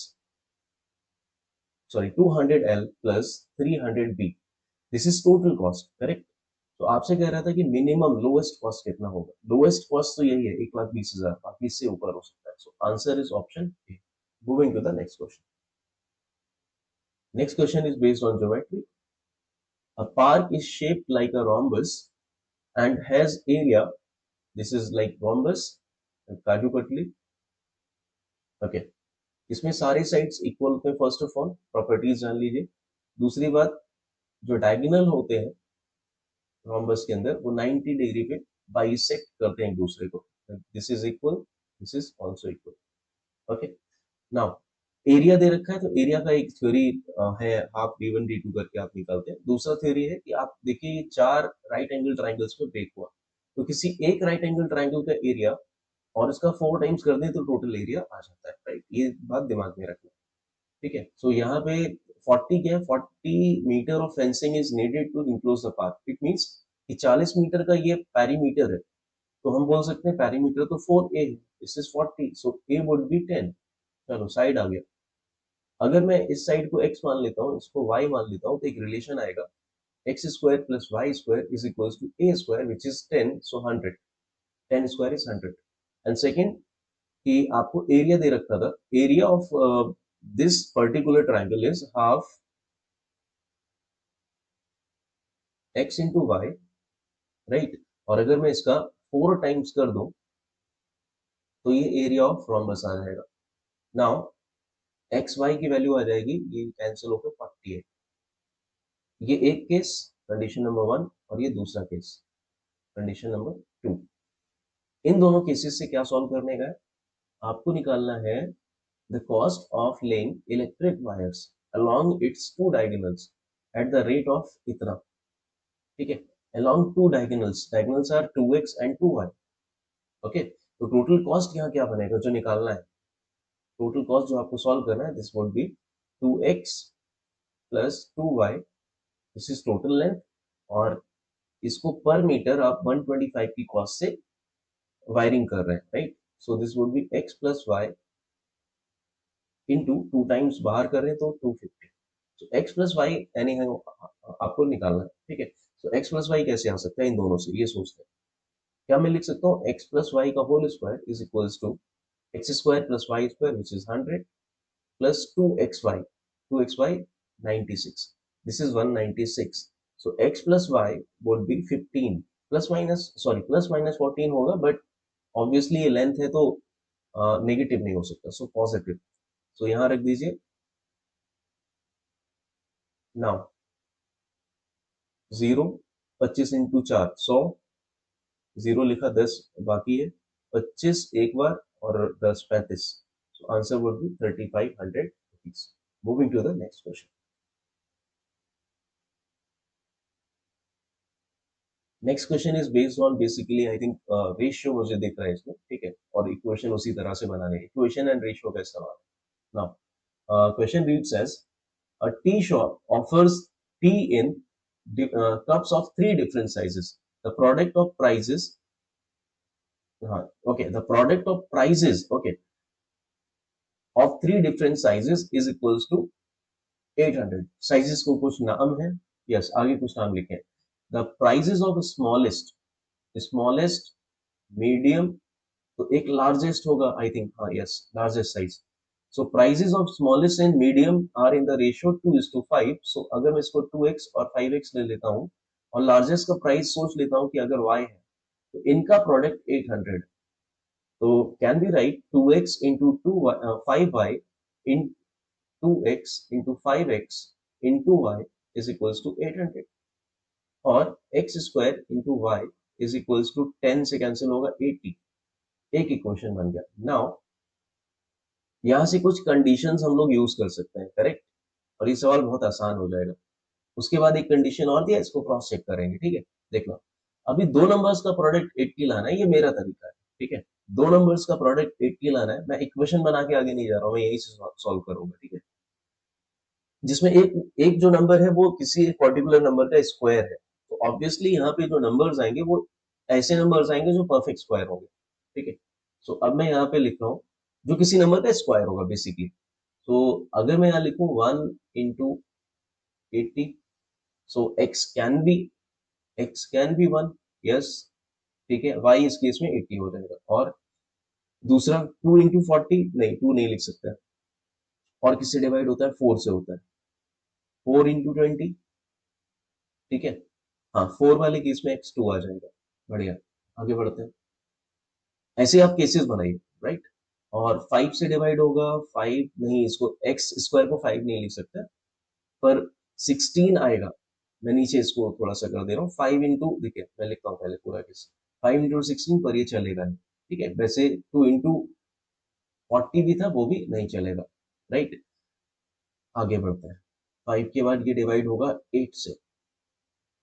sorry 200l plus 300b। This is total cost, correct. तो आपसे कह रहा था कि मिनिमम लोएस्ट कॉस्ट कितना होगा, लोएस्ट कॉस्ट तो यही है 1,20,000, बाकी इससे ऊपर हो सकता है। So answer is option A. Moving to the next question. Next question is based on geometry. A park is shaped like a rhombus and has area. This is like rhombus and Kaju Katli. Okay. इसमें सारे साइड्स इक्वल होते हैं। फर्स्ट ऑफ ऑल प्रॉपर्टीज जान लीजिए। दूसरी बात, जो डायगोनल होते हैं rhombus के अंदर वो 90 डिग्री पे बाइसेक्ट करते हैं एक दूसरे को। This is equal, this is also equal. Okay, now area दे रखा है तो एरिया का एक थ्योरी है, हाफ d1 d2 करके आप निकालते हैं। दूसरा थ्योरी है कि आप देखिए ये 4 राइट एंगल ट्राइंगल्स में ब्रेक हुआ, तो किसी एक राइट एंगल ट्राइंगल का एरिया और इसका 4 टाइम्स कर दें तो टोटल एरिया आ जाता है, राइट। ये बात दिमाग में रखना, ठीक है। सो यहाँ पे 40 क्या है, 40 metre of fencing is needed to enclose the park. It means कि 40 मीटर का ये पेरीमीटर है, तो हम बोल सकते हैं पेरीमीटर तो 4a है, this is 40, so a would be 10। चलो साइड आ गया। अगर मैं इस साइड को x मान लेता हूँ, इसको y मान लेता हूँ, तो एक रिलेशन आएगा x square plus y square is equals to a square which is 10, so 100, 10 square is 100। And second कि आपको एरिया दे रखा था, area of this particular triangle is half x into y, right. और अगर मैं इसका 4 टाइम्स कर दूं तो ये एरिया ऑफ रोम्बस आ जाएगा। नाउ एक्स वाई की वैल्यू आ जाएगी, ये कैंसिल होकर 48। ये एक केस, कंडीशन नंबर 1, और ये दूसरा केस, कंडीशन नंबर 2। इन दोनों केसेस से क्या सॉल्व करने का है, आपको निकालना है the cost of laying electric wires along its 2 diagonals at the rate of इतना, ठीक है। Along 2 diagonals, diagonals are 2x and 2y। Okay, तो टोटल कॉस्ट यहाँ क्या बनेगा जो निकालना है, टोटल कॉस्ट जो आपको सॉल्व करना है, this would B 2x plus 2y, this is total length. और इसको पर मीटर आप 125 की कॉस्ट से वायरिंग कर रहे हैं, right. So this would be x plus y into 2 times बाहर कर रहे हैं तो 250। सो x प्लस वाई यानी है आपको निकालना है, ठीक है। सो x प्लस वाई कैसे आ सकता है इन दोनों से, ये सोचते हैं। क्या मैं लिख सकता हूँ, x प्लस वाई का whole square is equals to x square plus y square which is 100 plus 2xy 96, this is 196। so x plus y would be 15 plus minus sorry plus minus 14 होगा, बट ऑब्वियसली ये लेंथ है तो नेगेटिव नहीं हो सकता, सो पॉजिटिव। सो यहाँ रख दीजिए। नाउ 0, 25 इंटू 4 100, 0 लिखा 10 बाकी है, 25 एक बार और 10 35। So answer would be 3500 rupees. Moving to the next question. Next question is based on basically I think ratio मुझे दिख रहा है इसमें, ठीक है, और इक्वेशन उसी तरह से बनाने हैं, इक्वेशन एंड रेशियो का इस्तेमाल। Now question reads as a tea shop offers tea in cups of 3 different sizes. The product of prices, okay, the product of prices, okay, of 3 different sizes is equals to 800। sizes को कुछ नाम है, yes, आगे कुछ नाम लिखे। The prices of smallest, medium, तो एक लार्जेस्ट होगा आई थिंक, हाँ yes largest size. So prices of smallest and medium are in the ratio 2:5. So अगर मैं इसको 2x और 5x ले लेता हूँ और लार्जेस्ट का प्राइस सोच लेता हूँ कि अगर y है तो इनका प्रोडक्ट 800. तो can be write 2x into 5y in 2x into 5x into y is equals to 800 और x स्क्वायर into y is equals to 10 से कैंसिल होगा 80. एक इक्वेशन बन गया. नाउ यहाँ से कुछ कंडीशंस हम लोग यूज कर सकते हैं, करेक्ट, और ये सवाल बहुत आसान हो जाएगा. उसके बाद एक कंडीशन और दिया, इसको क्रॉस चेक करेंगे. ठीक है, देख लो. अभी दो नंबर्स का प्रोडक्ट 80 लाना है, ये मेरा तरीका है. ठीक है, दो नंबर्स का प्रोडक्ट 80 लाना है. मैं इक्वेशन बना के आगे नहीं जा रहा हूँ, मैं यही से सॉल्व करूंगा. ठीक है, जिसमें एक एक जो नंबर है वो किसी एक पर्टिकुलर नंबर का स्क्वायर है. तो ऑब्वियसली यहाँ पे जो नंबर्स आएंगे वो ऐसे नंबर्स आएंगे जो परफेक्ट स्क्वायर होंगे. ठीक है, सो अब मैं यहाँ पे लिख रहा हूँ जो किसी नंबर का स्क्वायर होगा बेसिकली. तो अगर मैं यहाँ लिखूँ 1 into 80, so x can be 1. Yes, ठीक है, y इस केस में 80 हो जाएगा. और दूसरा 2 into 40, नहीं 2 नहीं लिख सकता. और किससे डिवाइड होता है? 4 से होता है. 4 into 20. ठीक है, हाँ 4 वाले केस में x2 आ जाएगा. बढ़िया, आगे बढ़ते हैं. ऐसे आप केसेस बनाइए, राइट. और 5 से डिवाइड होगा 5 नहीं, इसको x स्क्वायर को 5 नहीं लिख सकते, पर 16 आएगा. मैं नीचे इसको थोड़ा सा कर दे रहा हूँ. 5 इंटू, देखिए मैं लिखता हूँ पहले पूरा केस. 5 into 16 पर ये चलेगा नहीं. ठीक है, वैसे 2 into 40 भी था, वो भी नहीं चलेगा, राइट. आगे बढ़ते हैं. 5 के बाद ये डिवाइड होगा 8 से.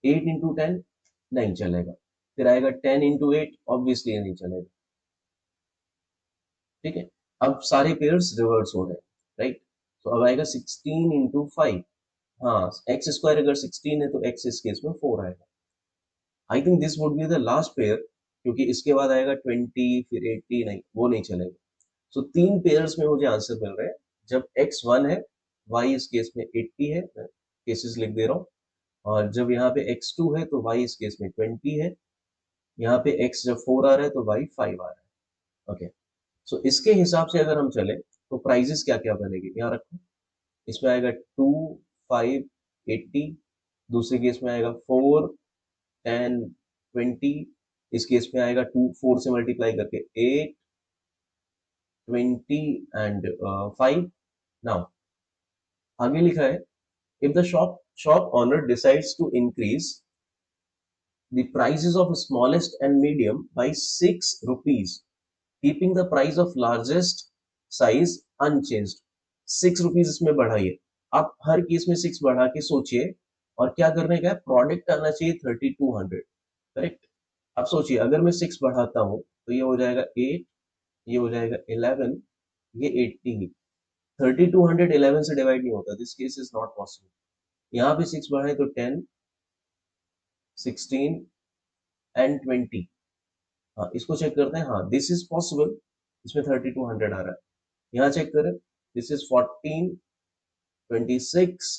8 into 10 नहीं चलेगा. फिर आएगा 10 into 8, ऑब्वियसली नहीं चलेगा. ठीक है, अब सारे पेयर्स रिवर्स हो रहे हैं, राइट. तो अब आएगा 16 into 5. हाँ, एक्स स्क्वायर अगर 16 है तो एक्स इस केस में 4 आएगा. I think this would be the last pair, क्योंकि इसके बाद आएगा 20 फिर 80, नहीं वो नहीं चलेगा. सो तीन पेयर्स में मुझे आंसर मिल रहे हैं. जब x 1 है, y इस केस में 80 है, मैं केसेस लिख दे रहा हूँ. और जब यहाँ पे x2 है तो y इस केस में 20 है. यहाँ पे x जब 4 आ रहा है तो y 5 आ रहा है. ओके, सो इसके हिसाब से अगर हम चले तो प्राइजेस क्या क्या बनेगी यहाँ रखो. इसमें आएगा 2, 5, 80. दूसरे केस में आएगा 4, 10, 20. इस केस में आएगा 2, 4 से मल्टीप्लाई करके 8, 20 एंड 5. नाउ आगे लिखा है, if the shop owner decides to increase the prices of smallest and medium by 6 rupees, keeping the price of largest size unchanged. 6 rupees इसमें बढ़ाइए. आप हर केस में 6 बढ़ा के सोचिए. और क्या करने का है, प्रोडक्ट आना चाहिए 3200, करेक्ट. अब सोचिए अगर मैं 6 बढ़ाता हूँ तो ये हो जाएगा 8, ये हो जाएगा 11, ये 80. 3200 11 से डिवाइड नहीं होता. This case is not possible. यहाँ पे 6 बढ़ाए तो 10, 16 एंड 20. हाँ, इसको चेक करते हैं. हाँ, दिस इज पॉसिबल. इसमें 3200 आ रहा है. यहाँ चेक करें, दिस इज 14, 26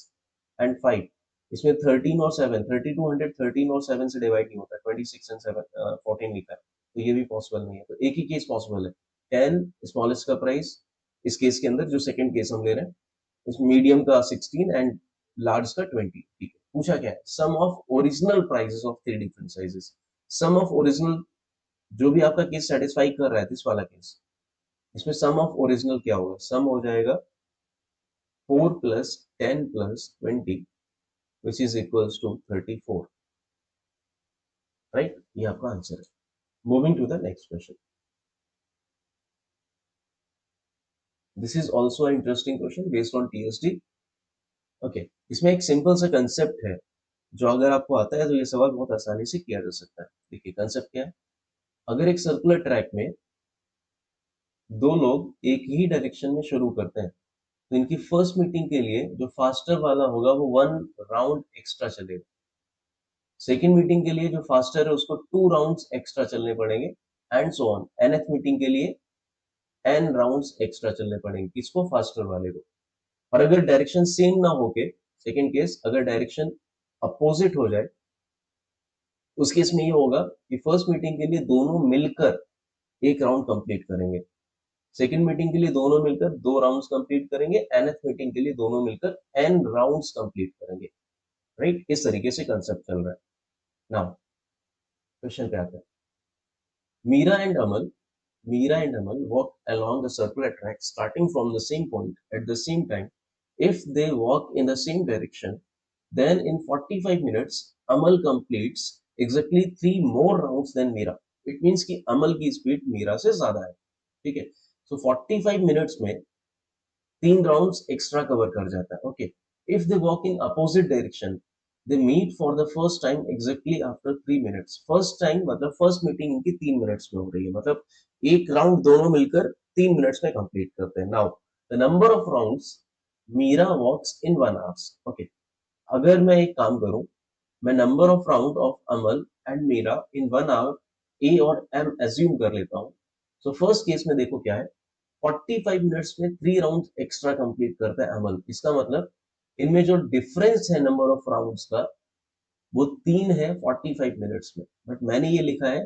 एंड 5. इसमें 13 और 7, 3200 13 और 7 से डिवाइड नहीं होता. 26 एंड 7, 14 लिखा है, तो ये भी पॉसिबल नहीं है. तो एक ही केस पॉसिबल है. 10 स्मॉलेस्ट का प्राइस इस केस के अंदर, जो सेकंड केस हम ले रहे हैं, इस मीडियम का 16 एंड लार्ज का 20. ठीक है, पूछा क्या है, sum of original prices of 3 different sizes. Sum of original, जो भी आपका केस सेटिस्फाई कर रहा है दिस वाला केस, इसमें सम ऑफ ओरिजिनल क्या होगा, सम हो जाएगा 4 plus 10 plus 20 which is equals to 34, right. ये आपका आंसर है. Moving to the next question. This is also interesting question based on TSD. Okay, इसमें एक सिंपल सा कंसेप्ट है जो अगर आपको आता है तो ये सवाल बहुत आसानी से किया जा सकता है. देखिए कंसेप्ट क्या है. अगर एक सर्कुलर ट्रैक में दो लोग एक ही डायरेक्शन में शुरू करते हैं तो इनकी फर्स्ट मीटिंग के लिए जो फास्टर वाला होगा वो 1 राउंड एक्स्ट्रा चलेगा. सेकेंड मीटिंग के लिए जो फास्टर है उसको 2 राउंड्स एक्स्ट्रा चलने पड़ेंगे, and so on. nth meeting के लिए n राउंड्स एक्स्ट्रा चलने पड़ेंगे, किसको, फास्टर वाले को. और अगर डायरेक्शन सेम ना होके, सेकेंड केस, अगर डायरेक्शन अपोजिट हो जाए, उस केस में ये होगा कि फर्स्ट मीटिंग के लिए दोनों मिलकर एक राउंड कंप्लीट करेंगे. सेकेंड मीटिंग के लिए दोनों मिलकर 2 राउंड्स कंप्लीट करेंगे, nth मीटिंग के लिए दोनों मिलकर n राउंड्स कंप्लीट करेंगे, राइट? इस तरीके से कंसेप्ट चल रहा है। नाउ क्वेश्चन पे आते हैं। Meera and Amal walk along the circular track starting from the same point at the same time. If they walk in the same direction, then in 45 minutes, Amal completes exactly 3 more rounds than Meera. It means कि अमल की स्पीड मीरा से ज्यादा है, ठीक है? So 45 मिनट्स में 3 राउंड्स एक्स्ट्रा कवर कर जाता है, okay? If they walk in opposite direction, they meet for the first time exactly after 3 minutes. First time मतलब फर्स्ट मीटिंग इनकी 3 मिनट्स में हो रही है, मतलब एक राउंड दोनों मिलकर 3 मिनट्स में कंप्लीट करते हैं। Now the number of rounds Meera walks in 1 hours, okay? अगर मैं एक काम करूं, मैं number of round of Amal and Meera in 1 hour A और एम एज्यूम कर लेता हूं। सो फर्स्ट केस में देखो क्या है, 45 मिनट्स में 3 राउंड एक्स्ट्रा कंप्लीट करता है अमल। इसका मतलब इनमें जो डिफरेंस है नंबर ऑफ राउंड्स का, वो 3 है 45 मिनट्स में, बट मैंने ये लिखा है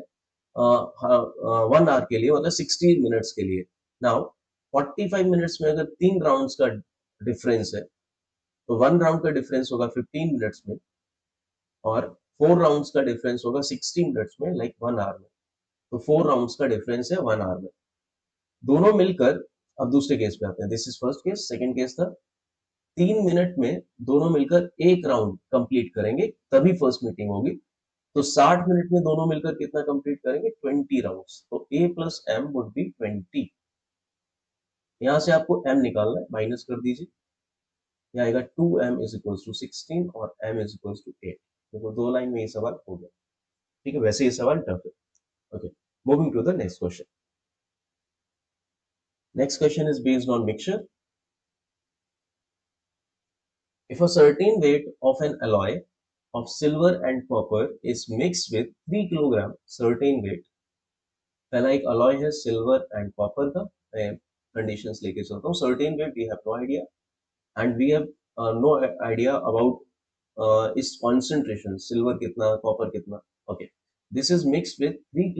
1 आवर के लिए, मतलब 60 मिनट्स के लिए। नाउ 45 मिनट्स में अगर 3 राउंड्स का डिफरेंस है, तो 1 राउंड का डिफरेंस होगा 15 मिनट्स में, और 4 राउंड्स का डिफरेंस होगा 60 मिनट्स में, लाइक 1 आवर में। तो 4 राउंड्स का डिफरेंस है 1 आवर में, दोनों मिलकर। अब दूसरे केस पे आते हैं। This is first case. Second case था 3 मिनट में दोनों मिलकर एक राउंड कंप्लीट करेंगे, तभी फर्स्ट मीटिंग होगी। तो 60 मिनट में दोनों मिलकर कितना कंप्लीट करेंगे? 20 राउंड्स। तो a plus m would be 20। यहां से आपको m निकालना है, माइनस कर दीजिए। यह आएगा 2m इज इक्वल टू 16 और m इज इक्वल टू 8। देखो 2 लाइन में ये सवाल हो गया, ठीक है? वैसे ये सवाल टफ है, okay? Moving to the next question. Next question is based on mixture. If a certain weight of an alloy of silver and copper is mixed with 3 kilogram certain weight, पहला एक अलॉय है सिल्वर एंड कॉपर का, कंडीशंस लेके चलता हूँ। Certain weight we have no idea, and we have no idea about इस कॉन्सेंट्रेशन, सिल्वर कितना, कॉपर कितना, okay? This is mixed with 3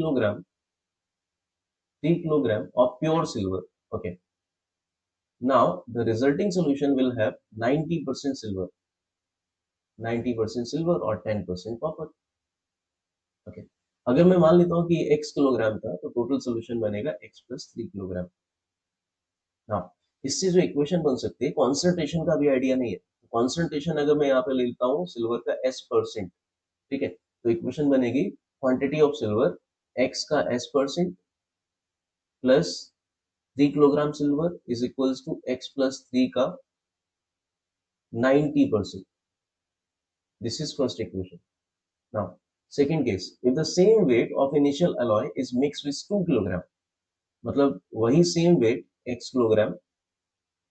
kilogram of pure silver, okay? Now the resulting solution will have 90% silver, 90% silver और 10% कॉपर, ओके? अगर मैं मान लेता हूँ कि x किलोग्राम था, तो टोटल सोल्यूशन बनेगा x प्लस 3 किलोग्राम। हाँ, इससे जो इक्वेशन बन सकती है, कॉन्सेंट्रेशन का भी आइडिया नहीं है। कॉन्सेंट्रेशन अगर मैं यहाँ पे ले लेता हूँ सिल्वर का s%, ठीक है? तो इक्वेशन बनेगी क्वांटिटी ऑफ सिल्वर x का s% plus 3 kilogram silver is equals to x plus 3 का 90%। This is first equation. Now, second case, if the same weight of initial alloy is mixed with 2 kilogram, मतलब वही same weight x kilogram,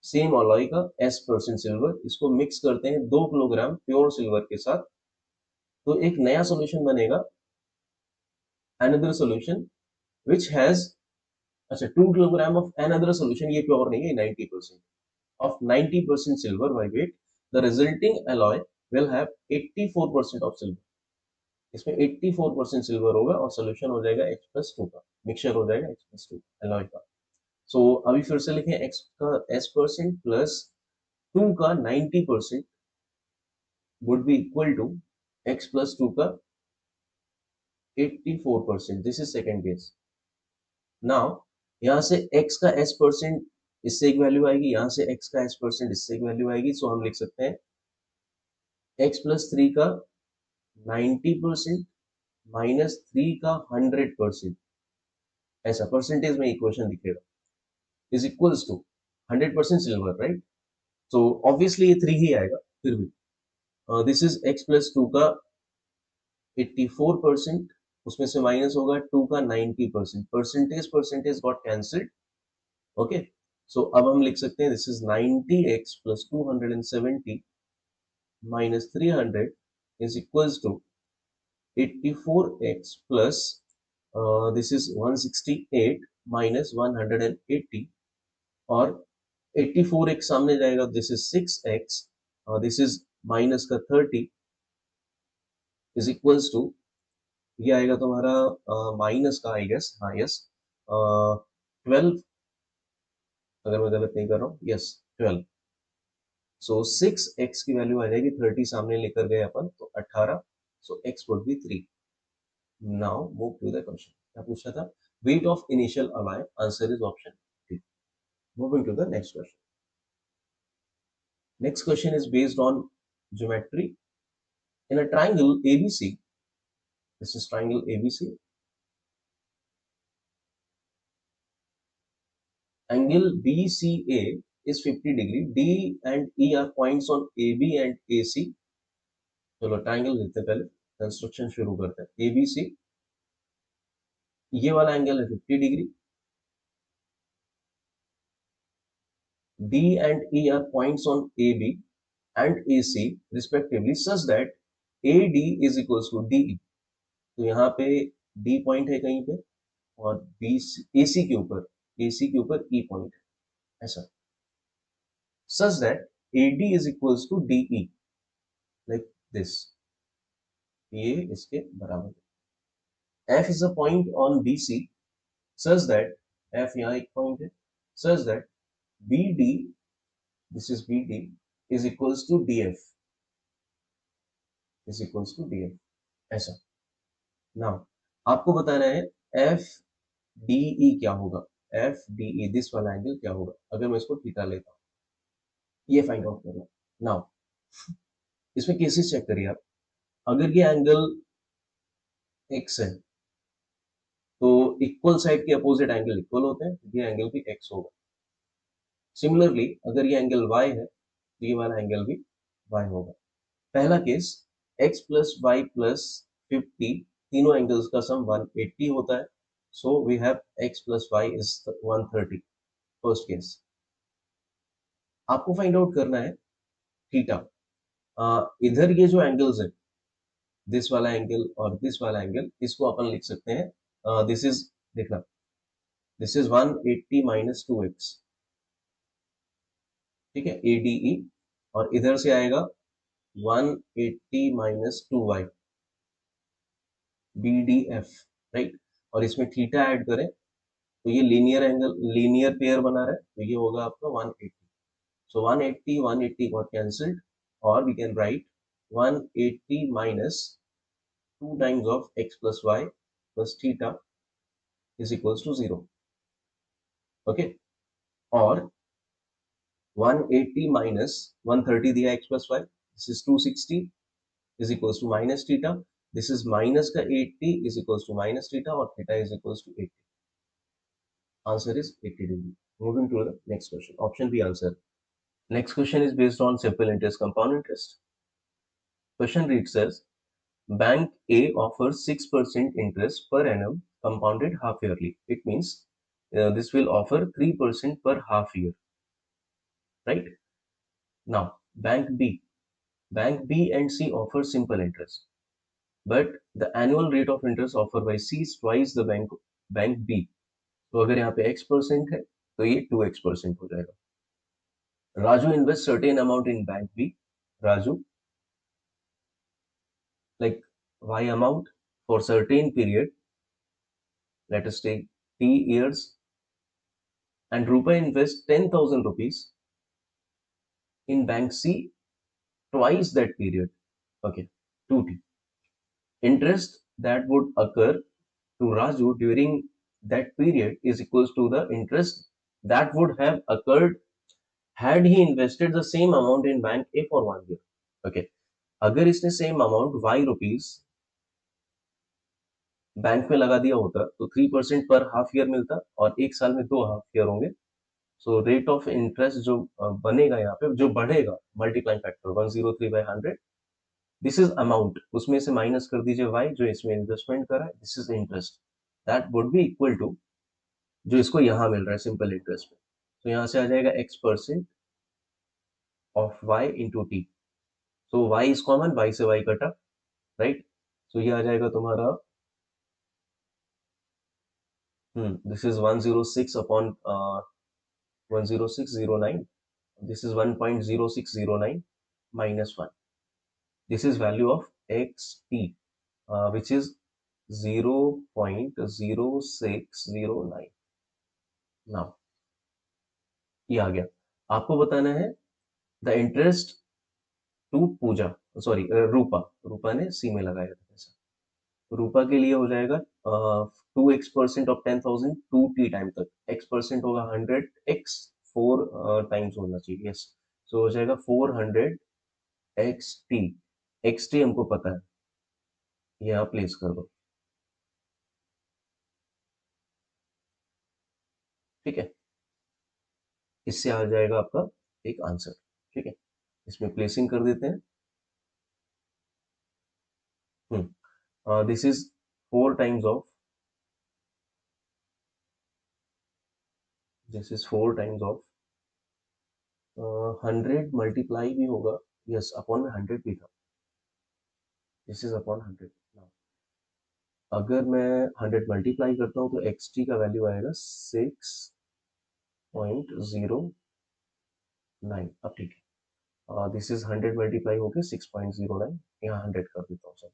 same alloy का s% सिल्वर, इसको मिक्स करते हैं 2 किलोग्राम प्योर सिल्वर के साथ, तो एक नया सॉल्यूशन बनेगा, अनदर सॉल्यूशन व्हिच हैज, अच्छा 2 किलोग्राम ऑफ अनदर सॉल्यूशन, ये प्योर नहीं है, 90% of 90% silver by weight, the resulting alloy will have 84% of silver। इसमें 84% सिल्वर होगा और सोल्यूशन हो जाएगा x प्लस 2 का, मिक्सचर हो जाएगा x प्लस 2 एलॉय का। सो अभी फिर से लिखें, x का s% प्लस 2 का 90% would be equal to x plus 2 का 84%। This is second case. Now यहाँ से x का s% इससे एक वैल्यू आएगी, यहाँ से x का s% इससे एक वैल्यू आएगी, सो हम लिख सकते हैं x प्लस 3 का 90% माइनस 3 का 100%, ऐसा परसेंटेज में इक्वेशन दिखेगा, is equals to 100% silver, right? So obviously ये 3 ही आएगा फिर भी। दिस इज x प्लस 2 का 84%, उसमें से माइनस होगा 2 का 90%, percentage percentage got cancelled, okay? So अब हम लिख सकते हैं this is 90x plus 270 minus 300 is equals to 84x plus this is 168 minus 180, और 84x सामने जाएगा, this is 6x, this is minus का 30 इज इक्वल्स टू, ये आएगा तुम्हारा माइनस का, आई गेस, हाँ यस, 12 अगर मैं गलत नहीं कर रहा हूँ, यस 12। सो 6x की वैल्यू आ जाएगी, 30 सामने लेकर गए अपन तो 18, so x would be 3। Now move to the question. क्या पूछा था? Weight of initial alloy, answer is option D. Moving to the next question. Next question is based on geometry. In a triangle ABC, this is triangle ABC, angle BCA is 50 degree. D and E are points on AB and AC. चलो ट्राइंगल लिखते हैं, पहले कंस्ट्रक्शन शुरू करते हैं। ABC, ये वाला एंगल है 50 degree. D and E are points on AB and AC respectively such that AD is equals to DE। तो यहाँ पे D पॉइंट है कहीं पे और बी AC के ऊपर, AC के ऊपर E पॉइंट है, ऐसा। such that AD is equals to DE, like this, ये इसके बराबर है। F is a point on BC such that F यहाँ एक पॉइंट है, such that BD, this is BD, is equals to DF, is equals to DF, ऐसा। नाउ आपको बताना है एफ डी ई क्या होगा, एफ डी ई दिस वाला एंगल क्या होगा अगर मैं इसको थीटा लेता हूँ, ये फाइंड आउट करना। नाउ इसमें केसेस चेक करिए आप। अगर ये एंगल एक्स है तो इक्वल साइड के अपोजिट एंगल इक्वल होते हैं, ये एंगल भी एक्स होगा। सिमिलरली अगर ये एंगल वाई है तो ये वाला एंगल भी वाई होगा। पहला case x plus y plus 50, तीनों एंगल्स का सम 180 होता है, so we have x plus y is 130, first case. आपको फाइंड आउट करना है थीटा। इधर ये जो एंगल्स है, दिस वाला एंगल और दिस वाला एंगल, इसको अपन लिख सकते हैं, दिस इज, देखना, दिस इज 180 माइनस 2x, ठीक है, ADE, और इधर से आएगा 180 माइनस 2y, BDF, राइट। और इसमें थीटा ऐड करें तो ये लीनियर एंगल, लीनियर पेयर बना रहा है, तो ये होगा आपका 180। सो 180 180 गॉट कैंसिल्ड, और we can write 180 minus 2 times of x plus y plus theta is equals to 0, okay। और 180 minus 130 दिया x plus y, this is 260 is equals to minus theta, this is minus का 80 is equals to minus theta, और theta is equals to 80, answer is 80 degree। Moving to the next question, option B answer। Next question is based on simple interest, compound interest. Question reads as Bank A offers 6% interest per annum compounded half yearly. It means this will offer 3% per half year, right? Now, Bank B and C offer simple interest, but the annual rate of interest offered by C is twice the bank B. तो अगर यहाँ पे x% है तो ये 2x% हो जाएगा। Raju invests certain amount in Bank B. Raju, like Y amount for certain period, let us take T years, and Rupa invests 10,000 rupees in Bank C twice that period. Okay, 2T. Interest that would occur to Raju during that period is equals to the interest that would have occurred had he invested the same amount in Bank A for 1 year. Okay, अगर इसने same amount y rupees bank में लगा दिया होता तो 3% पर हाफ ईयर मिलता, और एक साल में 2 हाफ ईयर होंगे। सो रेट ऑफ इंटरेस्ट जो बनेगा यहाँ पे, जो बढ़ेगा, multiplying factor 103/100, this is amount, उसमें से माइनस कर दीजिए y जो इसमें इन्वेस्टमेंट करा है, this is interest, that would be equal to जो इसको यहाँ मिल रहा है सिंपल इंटरेस्ट में। तो यहाँ से आ जाएगा x% of y into T. So y is common, y से y कटा, राइट। सो ये आ जाएगा तुम्हारा, this is 106 upon 10609, this is 1.0609 minus 1, this is value of xt, which is 0.0609. Now ये आ गया। आपको बताना है the interest to Pooja, sorry Roopa, Roopa ने सी में लगाया था पैसा। रूपा के लिए हो जाएगा 2x% ऑफ 10,000 2t टाइम तक, x% होगा 100x, 4 टाइम्स होना चाहिए, यस। सो हो जाएगा 400 xt, xt हमको पता है, यहाँ प्लेस कर दो, ठीक है। इससे आ जाएगा आपका एक आंसर, ठीक है। इसमें प्लेसिंग कर देते हैं। This is 4 times of, this is 4 times of 100 multiply भी होगा, यस, अपॉन में 100 भी था, दिस इज अपॉन 100। अगर मैं 100 मल्टीप्लाई करता हूँ तो एक्स टी का वैल्यू आएगा 6.09। अब ठीक है, दिस इज 100 मल्टीप्लाई होके 6.09, यहाँ 100 कर देता हूँ सर।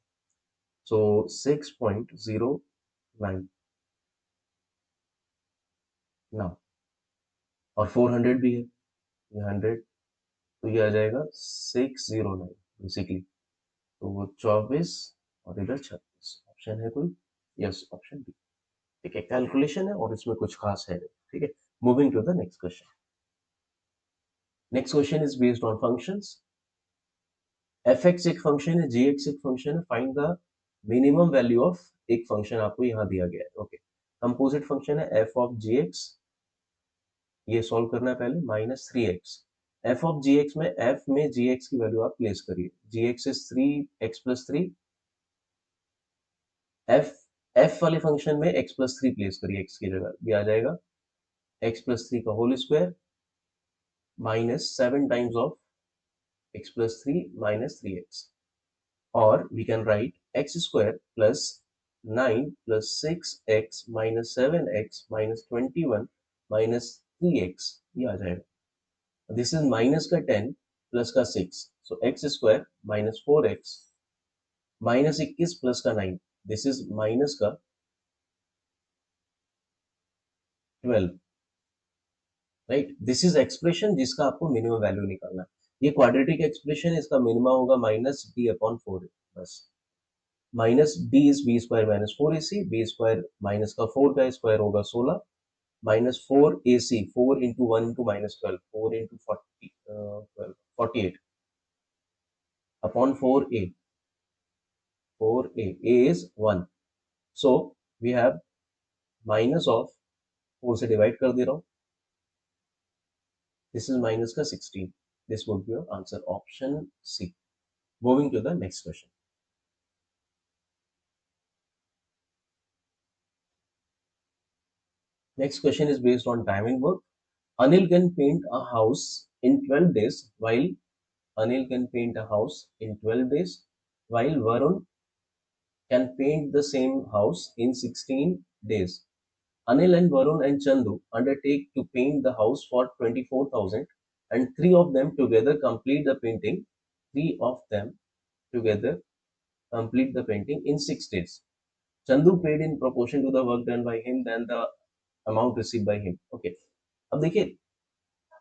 सो 6.09 ना, और 400 भी है, ये 100, तो ये आ जाएगा 609 बेसिकली। तो वो 24 और इधर 36, ऑप्शन है कोई? यस, ऑप्शन बी, ठीक है। कैलकुलेशन है और इसमें कुछ खास है नहीं, ठीक है। Moving to the next question. Next question is based on functions. F x एक फंक्शन है, जी एक्स एक फंक्शन है, find the minimum value of एक फंक्शन आपको यहाँ दिया गया है, ओके। कंपोजिट फंक्शन है एफ ऑफ जी एक्स, ये सॉल्व करना है पहले, -3x। F of g x में एफ में जी एक्स की वैल्यू आप प्लेस करिए, g x is 3x+3, F F वाले फंक्शन में x+3 प्लेस करिए, x की जगह, ये आ जाएगा x+3 का whole square -7 times of x+3 -3x, or we can write x square plus 9 plus 6x minus 7x minus 21 minus 3x, ये आ जाएगा। दिस इज माइनस का 10 प्लस का 6, सो एक्स स्क्वायर -4x -21 प्लस का 9, दिस इज माइनस का 12, राइट। दिस इज एक्सप्रेशन जिसका आपको मिनिमम वैल्यू निकालना है। ये क्वाड्रेटिक एक्सप्रेशन, इसका मिनिमम होगा -d/4, बस। Minus d is b square -4ac, b square minus का 4 का स्क्वायर होगा 16, -4ac, 4 into 1 into -12, 4 into 40, 12, 48 upon 4a, 4a, a is 1, so we have minus of 4 से डिवाइड कर दे रहा हूँ, दिस इज माइनस का 16, this would be your answer, option C. Moving to the next question. Next question is based on time and work. Anil can paint a house in 12 days while Anil can paint a house in 12 days while Varun can paint the same house in 16 days. Anil and Varun and Chandu undertake to paint the house for 24,000 and three of them together complete the painting. Three of them together complete the painting in 6 days. Chandu paid in proportion to the work done by him than the amount received by him. Okay. अब देखिए,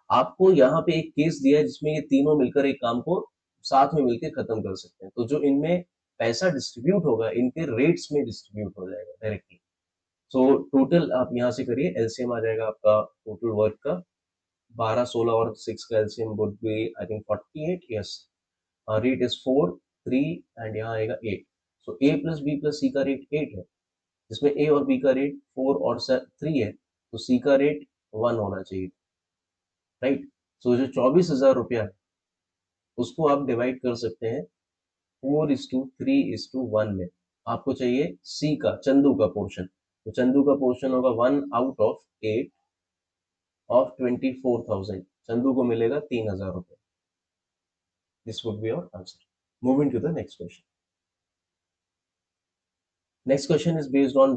आपको यहाँ पे एक केस दिया है जिसमें ये तीनों मिलकर एक काम को साथ में मिलकर खत्म कर सकते हैं, तो जो इनमें पैसा डिस्ट्रीब्यूट होगा इनके रेट्स में डिस्ट्रीब्यूट हो जाएगा डायरेक्टली। सो टोटल आप यहाँ से करिए, एलसीएम आ जाएगा आपका टोटल वर्क का, 12, 16 और 6 का LCM would be I think 48, yes. Rate is 4, 3 and यहाँ आएगा 8। So A plus B plus C का रेट 8 है, जिसमें ए और बी का रेट 4 और 3 है, तो सी का रेट 1 होना चाहिए, राइट। सो जो 24,000 रुपया है उसको आप डिवाइड कर सकते हैं 4:3:1 में। आपको चाहिए सी का, चंदू का पोर्शन, तो चंदू का पोर्शन होगा 1/8 ऑफ 24,000, चंदू को मिलेगा 3,000 रुपये। This would be your answer. Moving to the next question. Next question is based on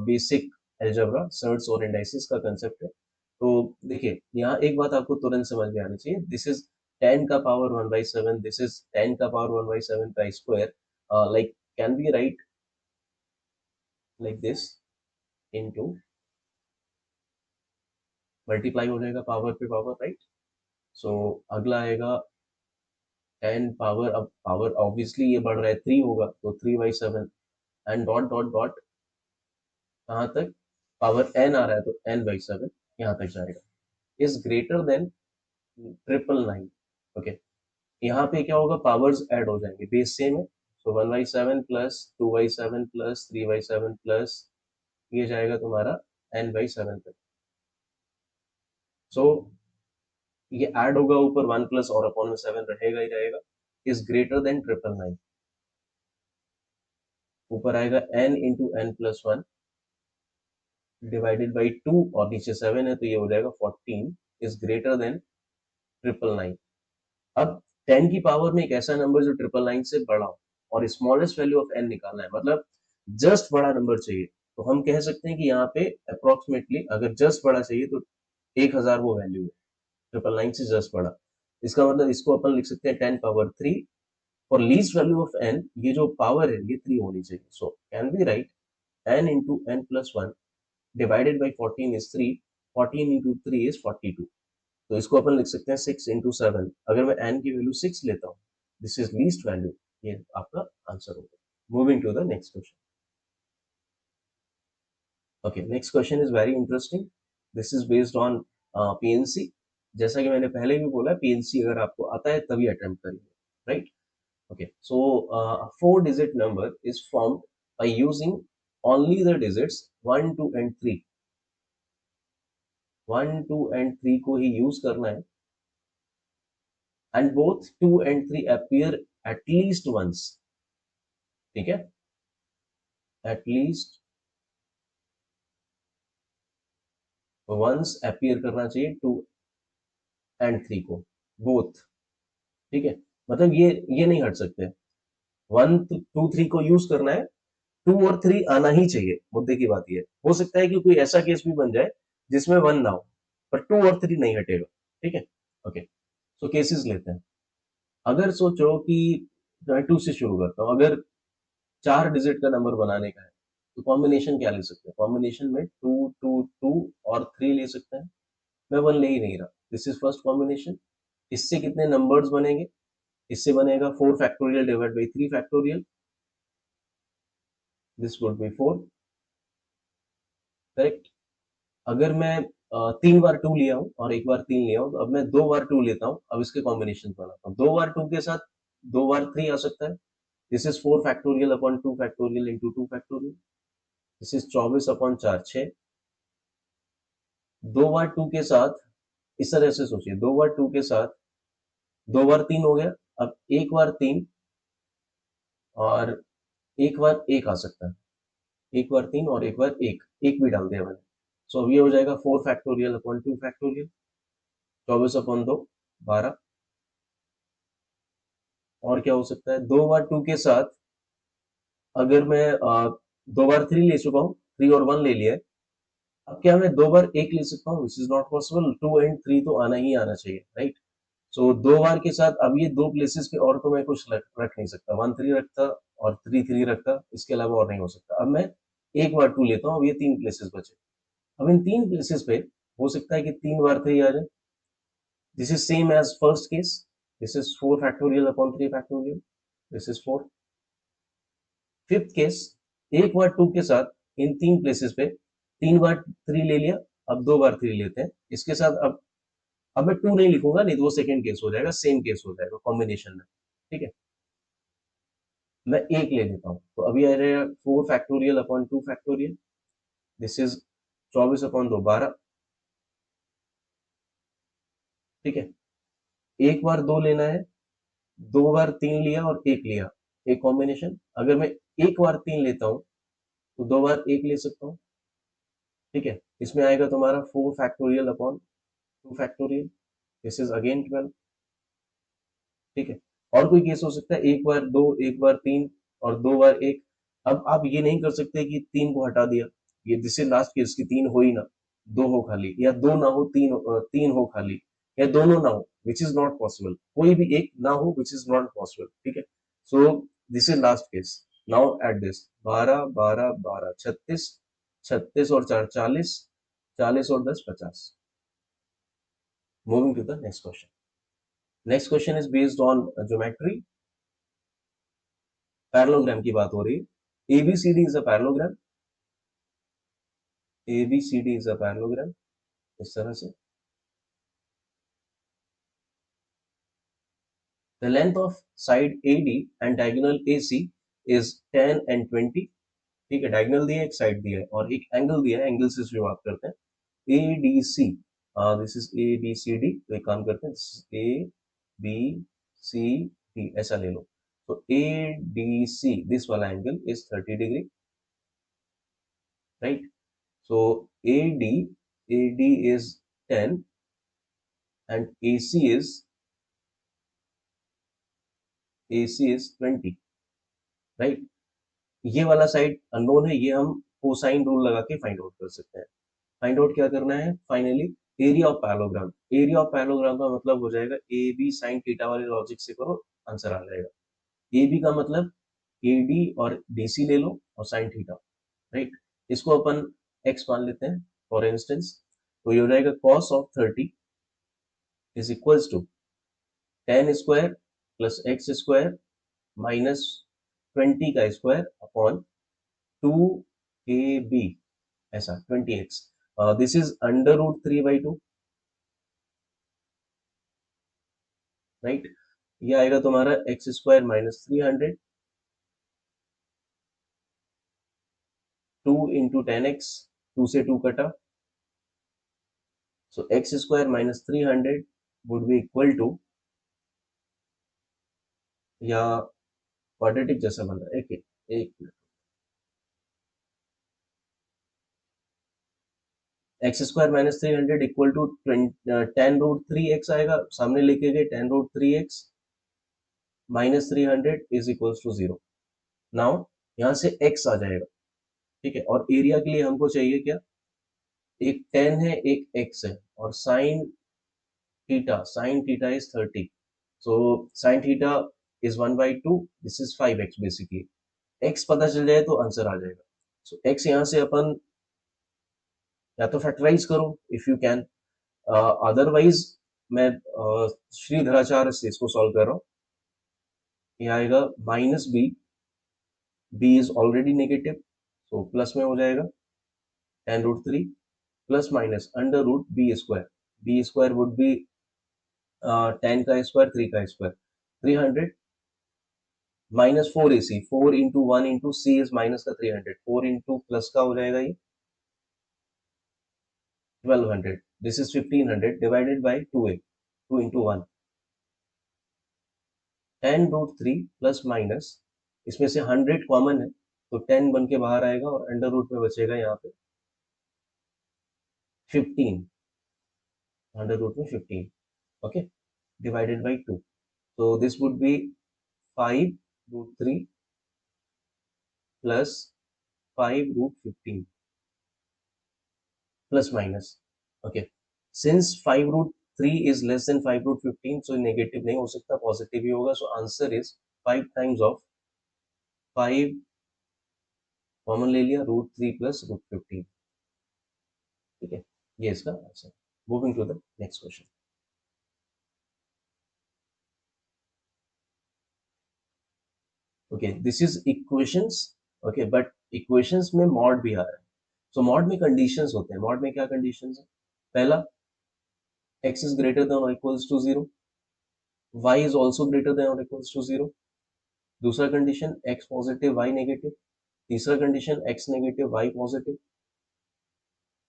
basic algebra, surds और इंडाइसिस का कंसेप्ट है। तो देखिए, यहाँ एक बात आपको तुरंत समझ में आनी चाहिए, दिस इज 10 का पावर 1/7, दिस इज 10 का पावर 1/7 का square, like can be right like this into multiply हो जाएगा पावर पे पावर, राइट। सो अगला आएगा 10 पावर, अब पावर ऑब्वियसली ये बढ़ रहा है 3 होगा तो 3/7 एंड डॉट डॉट डॉट कहाँ तक, पावर n आ रहा है तो n/7 यहाँ तक जाएगा, इज ग्रेटर देन 999। ओके, यहाँ पे क्या होगा, पावर्स ऐड हो जाएंगे, बेस सेम है, सो 1/7 प्लस 2/7 प्लस 3/7 प्लस ये जाएगा तुम्हारा n/7 तक। सो ये ऐड होगा ऊपर 1 प्लस और अपॉन में 7 रहेगा ही रहेगा, इज ग्रेटर देन 999। ऊपर आएगा n into n plus 1 divided by 2 और नीचे 7 है तो ये हो जाएगा 14 इज ग्रेटर देन 999। अब 10 की पावर में एक ऐसा नंबर जो 999 से बड़ा हो और स्मॉलेस्ट वैल्यू ऑफ n निकालना है, मतलब जस्ट बड़ा नंबर चाहिए, तो हम कह सकते हैं कि यहाँ पे अप्रोक्सीमेटली अगर जस्ट बड़ा चाहिए तो 1000 वो वैल्यू है, 999 से जस्ट बड़ा। इसका मतलब इसको अपन लिख सकते हैं 10 power 3 for least value of n, ये जो पावर है ये 3 होनी चाहिए, so can be right n into n plus 1 divided by 14 is 3, 14 into 3 is 42। तो इसको अपन लिख सकते हैं 6 इंटू 7, अगर मैं n की वैल्यू 6 लेता हूँ, दिस इज लीस्ट वैल्यू, ये आपका आंसर होगा। Moving to the next question. Okay, next question is very interesting, this is based on PNC. जैसा कि मैंने पहले भी बोला, पीएनसी अगर आपको आता है तभी अटेम्प्ट करिए, right. Okay, so a four-digit number is formed by using only the digits 1, 2 and 3. 1, 2 and 3 को ही use करना है and both 2 and 3 appear at least once. ठीक है, at least once appear करना चाहिए 2 and 3 को, both। ठीक है, मतलब ये नहीं हट सकते, 1, 2, 3 को यूज करना है, 2 और 3 आना ही चाहिए, मुद्दे की बात ये हो सकता है कि कोई ऐसा केस भी बन जाए जिसमें 1 ना हो पर 2 और 3 नहीं हटेगा। ठीक है, ओके, सो केसेस लेते हैं। अगर सोचो कि मैं 2 से शुरू करता हूँ, अगर 4 डिजिट का नंबर बनाने का है तो कॉम्बिनेशन क्या ले सकते हैं, कॉम्बिनेशन में 2, 2, 2 और 3 ले सकते हैं, मैं 1 ले ही नहीं रहा, दिस इज फर्स्ट कॉम्बिनेशन। इससे कितने नंबर्स बनेंगे, इससे बनेगा 4 factorial divide by 3 factorial, this would B 4, correct. अगर मैं 3 बार 2 लिया हूँ और एक बार 3 लिया हूँ, तो अब मैं 2 बार 2 लेता हूँ, अब इसके कॉम्बिनेशन बनाता हूँ, 2 बार 2 के साथ 2 बार 3 आ सकता है, this is 4 factorial upon 2 factorial into 2 factorial, this is 24 upon 4 6। 2 बार 2 के साथ, इस तरह से सोचिए, 2 बार 2 के साथ 2 बार 3 हो गया, अब एक बार 3 और एक बार 1 आ सकता है, एक बार 3 और एक बार 1, एक भी डाल दिया मैंने, सो अब ये हो जाएगा 4 फैक्टोरियल अपॉन 2 फैक्टोरियल, 24 अपॉन 2 12। और क्या हो सकता है, 2 बार 2 के साथ अगर मैं 2 बार 3 ले चुका हूँ, 3 और 1 ले लिया है, अब क्या मैं 2 बार 1 ले सकता हूँ, which is not possible, 2 and 3 तो आना ही आना चाहिए, राइट। सो 2 बार के साथ अब ये 2 प्लेसेस पे और तो मैं कुछ रख नहीं सकता, 1 3 रखता और 3 3 रखता, इसके अलावा और नहीं हो सकता। अब मैं एक बार 2 लेता हूँ, अब ये 3 प्लेसेस बचे, अब इन 3 प्लेसेस पे हो सकता है कि 3 बार 3 आ जाए, this is same as first case, this is 4 factorial upon 3 factorial, this is 4। Fifth case, एक बार 2 के साथ इन 3 प्लेसेस पे 3 बार 3 ले लिया, अब 2 बार 3 लेते हैं इसके साथ, अब मैं 2 नहीं लिखूंगा, नहीं तो वो सेकंड केस हो जाएगा, सेम केस हो जाएगा कॉम्बिनेशन में। ठीक है, मैं एक ले लेता हूँ, तो अभी आ जाएगा 4 factorial upon 2 factorial, this is 24 upon 2 12। ठीक है, एक बार 2 लेना है, 2 बार 3 लिया और 1 लिया, एक कॉम्बिनेशन। अगर मैं एक बार 3 लेता हूँ तो 2 बार 1 ले सकता हूँ। ठीक है, इसमें आएगा तुम्हारा 4 factorial upon 2 factorial, this is again 12। ठीक है, और कोई केस हो सकता है, एक बार 2 एक बार 3 और 2 बार 1। अब आप ये नहीं कर सकते कि 3 को हटा दिया, ये दिस इज लास्ट केस कि 3 हो ही ना, 2 हो खाली, या 2 ना हो 3 3 हो खाली, या दोनों ना हो, विच इज नॉट पॉसिबल, कोई भी एक ना हो विच इज नॉट पॉसिबल। ठीक है, so this is last case. Now at this 12 12 12 36, 36 और 4 40, 40 और 10 50। Moving to the next question. Next question is based on geometry. Parallelogram की बात हो रही है. ABCD is a parallelogram. ABCD is a parallelogram. इस तरह से the length of side AD and diagonal AC is 10 and 20. ठीक है, डायगोनल दिया है, एक साइड दिया है और एक एंगल दिया है. एंगल से शुरुआत करते हैं. ADC, this is ABCD. तो एक काम करते हैं, दिस इज ABCD ऐसा ले लो. तो ADC, दिस वाला angle is 30 degree, right. So AD is 10 and AC is 20, right. ये वाला साइड अननोन है, ये हम कोसाइन रूल लगा के फाइंड आउट कर सकते हैं. फाइंड आउट क्या करना है finally? Area of parallelogram. Area of parallelogram का मतलब हो जाएगा ए बी साइन थीटा वाले लॉजिक से करो, आंसर आ जाएगा. ए बी का मतलब AD और DC ले लो और साइन थीटा, राइट. इसको अपन x मान लेते हैं फॉर इंस्टेंस. तो ये हो जाएगा cos of 30 is equals to 10 square plus x square minus 20 का स्क्वायर अपॉन 2AB ऐसा 20x. This is under root 3/2, right. ये आएगा तुम्हारा x square minus 300, 2 into 10x, 2 से 2 कटा. So x square minus 300 would be equal to, या क्वाड्रेटिक जैसा बन रहा है, एक मिनट. X square minus 300 equal to 10√3x आएगा. सामने लेके गए 10√3x minus 300 is equal to 0. Now यहाँ से x आ जाएगा, ठीक है. और एरिया के लिए हमको चाहिए क्या? एक 10 है, एक x है, और sine theta is 30. So sine theta is 1/2, this is 5x basically. x पता चल जाए तो आंसर आ जाएगा. सो x यहाँ से अपन या तो फैक्टराइज करो इफ यू कैन, अदरवाइज मैं श्रीधराचार्य से इसको सॉल्व कर रहा हूँ. ये आएगा minus b is already negative, तो प्लस में हो जाएगा 10√3 plus minus under root b square would be 10 का स्क्वायर 3 का square 300 minus 4AC, 4 into 1 into c is minus का 300, 4 इंटू प्लस का हो जाएगा ये 1200. This is 1500 divided by 2a, 2 into 1. 10√3 plus minus, इसमें से 100 कॉमन है तो 10 बन के बाहर आएगा और अंडर रूट में बचेगा यहाँ पे 15, अंडर रूट में 15, okay, divided by 2. so this would be 5√3 plus 5√15 plus minus, okay. Since 5√3 is less than 5√15, so negative नहीं हो सकता, पॉजिटिव ही होगा. so answer is 5 times of 5 common ले लिया, √3 plus √15, ठीक है. ये इसका आंसर. Moving to the next question. Okay, this is equations, okay, but equations में मॉड भी आ रहा है. सो मॉड में कंडीशंस होते हैं. मॉड में क्या कंडीशंस है? पहला, x is greater than or equals to 0, y is also greater than or equals to 0. दूसरा condition x positive y negative. तीसरा condition x negative y positive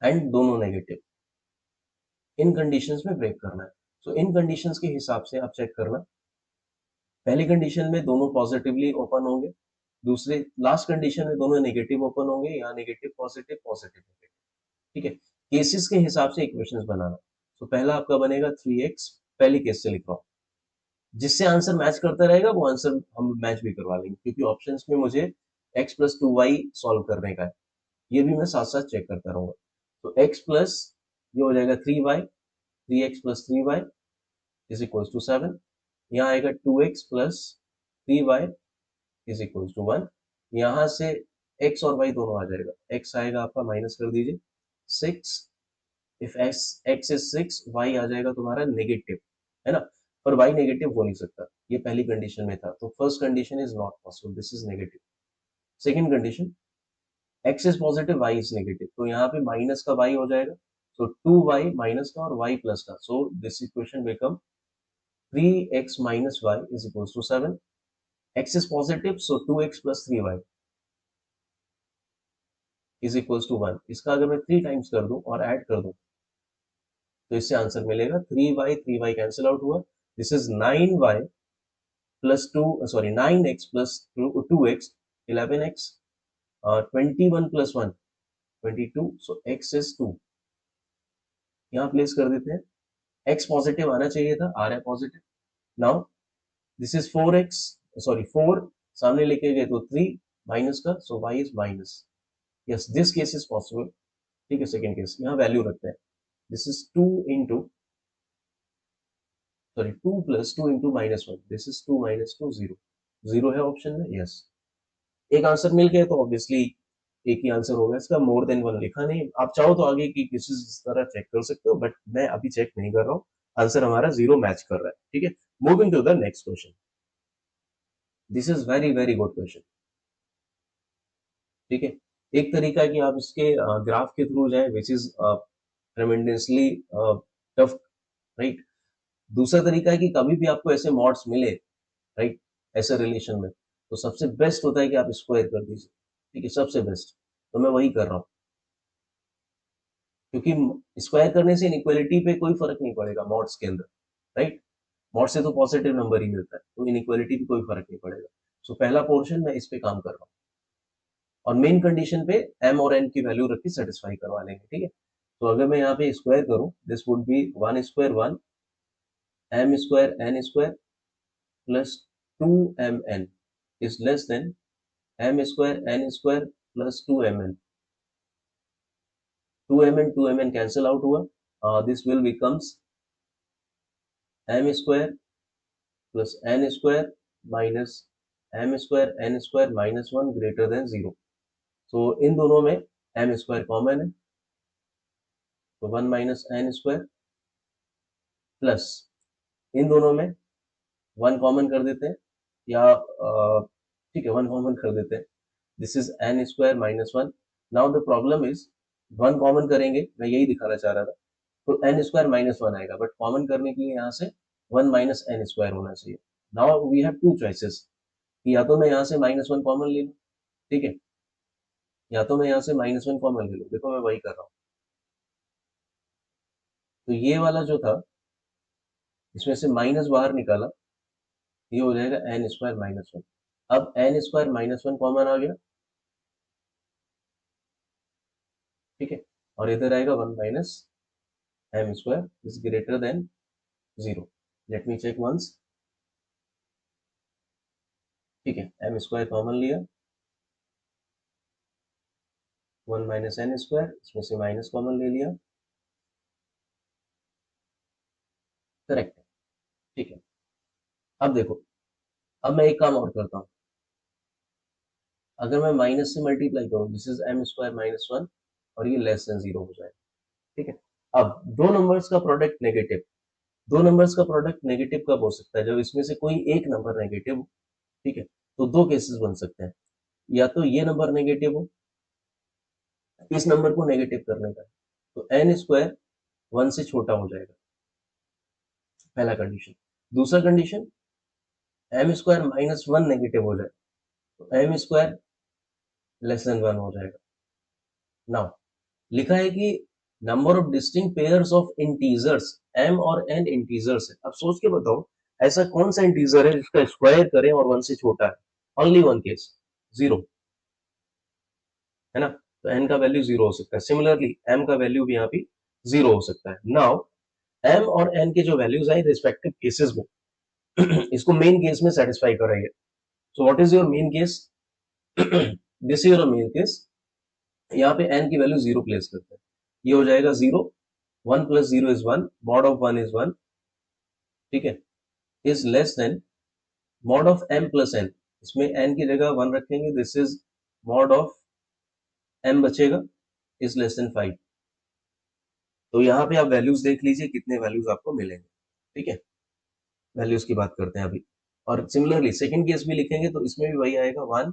and दोनों नेगेटिव. इन कंडीशंस में ब्रेक करना है. सो इन कंडीशंस के हिसाब से आप चेक करना. पहली कंडीशन में दोनों पॉजिटिवली ओपन होंगे, दूसरे लास्ट कंडीशन में दोनों नेगेटिव ओपन होंगे, या नेगेटिव पॉजिटिव पॉजिटिव नेगेटिव, ठीक है. केसेस के हिसाब से इक्वेशंस बनाना. तो पहला आपका बनेगा 3x, पहली केस से लिख रहा हूँ. जिससे आंसर मैच करता रहेगा वो आंसर हम मैच भी करवा लेंगे, क्योंकि ऑप्शंस में मुझे x प्लस 2y सॉल्व करने का है. ये भी मैं साथ साथ चेक करता रहूंगा. तो x प्लस ये हो जाएगा 3y, 3x plus 3y is equal to 7. यहाँ आएगा 2x plus 3y is equal to 1. यहाँ से x और y दोनों आ जाएगा. x आएगा आपका, माइनस कर दीजिए 6, इफ x इज 6, y आ जाएगा तुम्हारा नेगेटिव, है ना, पर y नेगेटिव हो नहीं सकता, ये पहली कंडीशन में था, तो first condition is not possible, this is negative. Second condition, x is positive, y is negative, तो यहाँ पे माइनस का y हो जाएगा, so 2y माइनस का और y प्लस का, so this equation become 3x minus y is equals to 7. x is positive, so 2x plus 3y is equals to 1. इसका अगर मैं 3 टाइम्स कर दूं और ऐड कर दूं तो इससे आंसर मिलेगा 3y कैंसिल आउट हुआ, this is 9y plus 2 sorry 9x plus 2x 11x 21 plus 1 22, so x is 2, यहाँ प्लेस कर देते हैं, x पॉजिटिव आना चाहिए था, आ रहा है positive. Now this is 4x sorry 4 सामने लेके गए तो 3 माइनस का, सो y is minus, yes this case is possible. ठीक है, सेकेंड केस यहाँ वैल्यू रखते हैं, this is 2 into sorry 2 plus 2 into minus 1, this is 2 minus 2 0, zero है ऑप्शन में, यस एक आंसर मिल गया, तो ऑब्वियसली एक ही आंसर होगा इसका, मोर देन वन लिखा नहीं, आप चाहो तो आगे की किसी तरह चेक कर सकते हो, बट मैं अभी चेक नहीं कर रहा हूँ, आंसर हमारा जीरो मैच कर रहा है। ठीक है, moving to the next question, this is very very good question. ठीक है, एक तरीका है कि आप इसके ग्राफ के थ्रू जाए, which is tremendously tough, right. दूसरा तरीका है कि कभी भी आपको ऐसे मॉड्स मिले, राइट, ऐसे रिलेशन में, तो सबसे बेस्ट होता है कि आप स्क्वायर कर दीजिए। ठीक है, सबसे बेस्ट, तो मैं वही कर रहा हूँ, क्योंकि स्क्वायर करने से इनइक्वालिटी पे कोई फर्क नहीं पड़ेगा मॉड्स के अंदर, राइट, मॉड से तो पॉजिटिव नंबर ही मिलता है, तो इनइक्वालिटी पे कोई फर्क नहीं पड़ेगा। सो पहला पोर्शन मैं इस पे काम कर रहा हूँ, और मेन कंडीशन पे m और n की वैल्यू रख के सेटिस्फाई करवा लेंगे। ठीक है, तो अगर मैं यहाँ पे स्क्वायर करूँ, this would B 1 square 1 m square n square plus 2mn is less than m square n square plus 2mn, 2mn cancel out हुआ, this will becomes m square plus n square minus m square n square minus 1 greater than 0, so इन दोनों में m square कॉमन है, तो 1 minus n square प्लस इन दोनों में 1 कॉमन कर देते हैं, या ठीक है 1 कॉमन कर देते हैं, this is n square minus 1। Now the problem is 1 common करेंगे, मैं यही दिखाना चाह रहा था, तो n स्क्वायर माइनस 1 आएगा, बट कॉमन करने के लिए यहाँ से 1 माइनस n स्क्वायर होना चाहिए। Now we have two choices, या तो मैं यहाँ से माइनस 1 कॉमन ले लूँ, ठीक है, या तो मैं यहाँ से माइनस 1 कॉमन ले लूँ, देखो मैं वही कर रहा हूँ, तो ये वाला जो था इसमें से माइनस बाहर निकाला, ये हो जाएगा n स्क्वायर माइनस 1, अब n स्क्वायर माइनस 1 कॉमन आ गया, ठीक है, और इधर आएगा 1 minus m square is greater than 0, let me check once, ठीक है, m square कॉमन लिया, 1 माइनस n स्क्वायर, इसमें से माइनस कॉमन ले लिया, करेक्ट है, ठीक है। अब देखो, अब मैं एक काम और करता हूँ, अगर मैं माइनस से मल्टीप्लाई करूँ, this is m square minus 1, और ये लेस देन 0 हो जाएगा, ठीक है। अब दो नंबर्स का प्रोडक्ट नेगेटिव, दो नंबर्स का प्रोडक्ट नेगेटिव कब हो सकता है, जब इसमें से कोई एक नंबर नेगेटिव हो, ठीक है, तो दो केसेस बन सकते हैं, या तो ये नंबर नेगेटिव हो, इस नंबर को नेगेटिव करने का, तो n स्क्वायर 1 से छोटा हो जाएगा, पहला कंडीशन। दूसरा condition, m square minus 1 negative हो जाए, तो m स्क्वायर लेस देन 1 हो जाएगा। नाउ लिखा है कि number of distinct pairs of integers, m और n इंटीजर्स है, अब सोच के बताओ ऐसा कौन सा इंटीजर है जिसका स्क्वायर करें और 1 से छोटा है, ओनली वन केस, 0, है ना, तो n का वैल्यू 0 हो सकता है, सिमिलरली m का वैल्यू भी यहाँ पे 0 हो सकता है। नाउ m और n के जो वैल्यूज आए रिस्पेक्टिव केसेस में इसको मेन केस में सेटिस्फाई कराइए, so what is your main case, this is your main case, यहाँ पे n की वैल्यू 0 प्लेस करते हैं, ये हो जाएगा 0, 1 plus 0 is 1, mod of 1 is 1, ठीक है, is less than mod of m plus n, इसमें n की जगह 1 रखेंगे, this is mod of m बचेगा, इज लेस देन 5, तो यहाँ पे आप वैल्यूज देख लीजिए कितने वैल्यूज आपको मिलेंगे। ठीक है, वैल्यूज की बात करते हैं अभी। और सिमिलरली सेकंड केस भी लिखेंगे तो इसमें भी वही आएगा 1,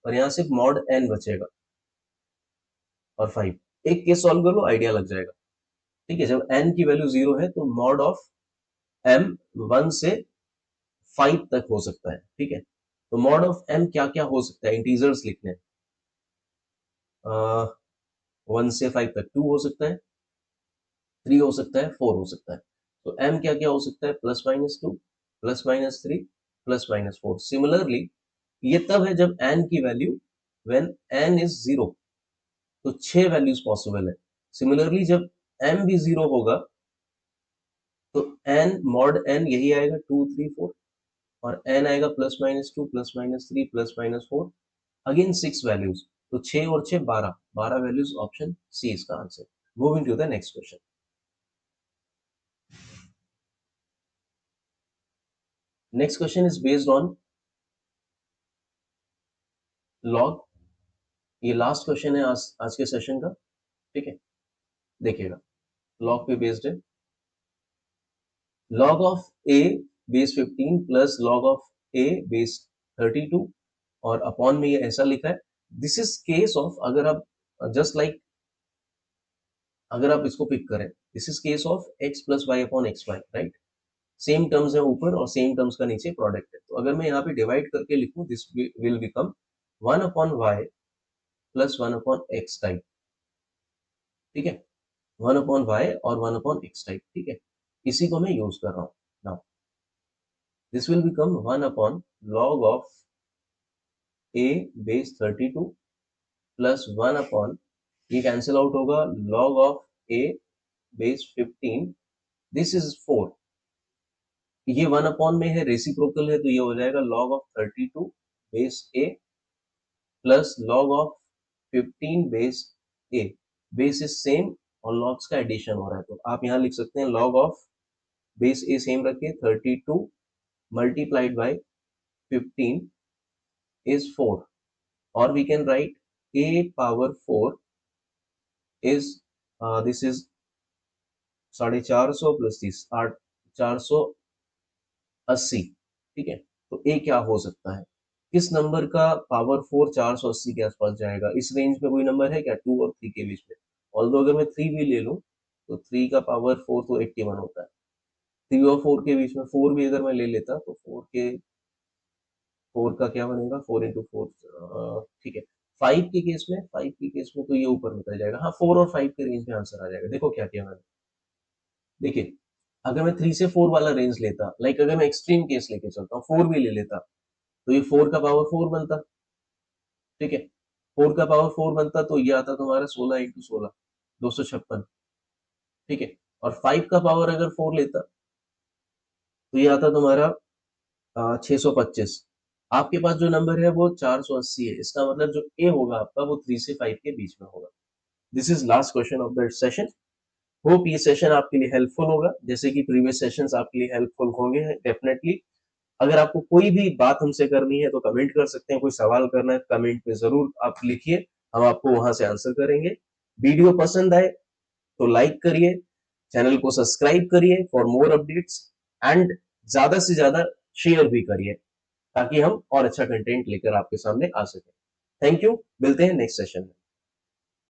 और यहाँ सिर्फ मॉड n बचेगा और 5। एक केस सॉल्व कर लो, आइडिया लग जाएगा। ठीक है, जब n की वैल्यू 0 है तो मॉड ऑफ m 1 से 5 तक हो सकता है। ठीक है, तो मॉड ऑफ m क्या क्या हो सकता है, इंटीजर्स लिखने हैं। 1 से 5 तक 2 हो सकता है, 3 हो सकता है, 4 हो सकता है। तो m क्या क्या हो सकता है, +-2, +-3, +-4। सिमिलरली ये तब है जब n की वैल्यू व्हेन n इज 0, तो 6 वैल्यूज पॉसिबल है। सिमिलरली जब m भी 0 होगा तो n मॉड n यही आएगा 2, 3, 4, और n आएगा +-2, +-3, +-4, अगेन 6 वैल्यूज। तो 6 और 6 12, 12 वैल्यूज, ऑप्शन सी इसका आंसर। Moving to the next question. Next question is based on log. ये लास्ट क्वेश्चन है आज के सेशन का। ठीक है, देखिएगा, लॉग पे बेस्ड है। log of a base 15 plus log of a base 32, और अपॉन में ये ऐसा लिखा है। दिस इज केस ऑफ, अगर आप जस्ट लाइक अगर आप इसको पिक करें, this is case of x plus y upon x y, right. Same terms है ऊपर और सेम टर्म्स का नीचे प्रोडक्ट है। तो अगर मैं यहाँ पे डिवाइड करके लिखूं, this will become 1 upon y plus 1 upon x type. ठीक है, 1 अपॉन वाई और 1 अपॉन एक्स टाइप। ठीक है, इसी को मैं यूज कर रहा हूँ now. This will become 1 upon log of a base 32 plus 1 upon, ये कैंसिल आउट होगा, log of a base 15, this is 4। ये 1 अपॉन में है, रेसिप्रोकल है, तो ये हो जाएगा log of 32 base a plus log of 15 base a। Base is same और लॉग्स का एडिशन हो रहा है, तो आप यहाँ लिख सकते हैं log of base a same रखे 32 multiplied by 15 is 4, or we can write a power 4 is this is 450 plus 30, 480। ठीक है, तो a क्या हो सकता है, किस नंबर का पावर 4 480 के आसपास जाएगा। इस रेंज में कोई नंबर है क्या 2 और 3 के बीच में। ऑल्दो अगर मैं 3 भी ले लूं तो 3 का पावर 4 तो 81 होता है। 3 और 4 के बीच में 4 भी अगर मैं ले लेता तो 4 का क्या बनेगा, 4 इंटू 4। ठीक है, 5 के केस में तो ये ऊपर निकल जाएगा। हाँ, 4 और 5 के रेंज में आंसर आ जाएगा। देखो क्या किया मैंने, देखिए, अगर मैं 3 से 4 वाला रेंज लेता, लाइक अगर मैं एक्सट्रीम केस लेके चलता हूँ, 4 भी ले लेता, तो ये 4 का पावर 4 बनता। ठीक है, 4 का पावर 4 बनता तो ये आता तुम्हारा 16 इंटू 16, 256। ठीक है, और 5 का पावर अगर 4 लेता तो ये आता तुम्हारा 625। आपके पास जो नंबर है वो 480 है, इसका मतलब जो ए होगा आपका वो 3 से 5 के बीच में होगा। This is last question of the session. Hope ये सेशन आपके लिए हेल्पफुल होगा, जैसे कि प्रीवियस सेशंस आपके लिए हेल्पफुल होंगे डेफिनेटली। अगर आपको कोई भी बात हमसे करनी है तो कमेंट कर सकते हैं, कोई सवाल करना है कमेंट में जरूर आप लिखिए, हम आपको वहां से आंसर करेंगे। वीडियो पसंद आए तो लाइक करिए, चैनल को सब्सक्राइब करिए फॉर मोर अपडेट्स, एंड ज्यादा से ज्यादा शेयर भी करिए ताकि हम और अच्छा कंटेंट लेकर आपके सामने आ सके। थैंक यू, मिलते हैं नेक्स्ट सेशन में।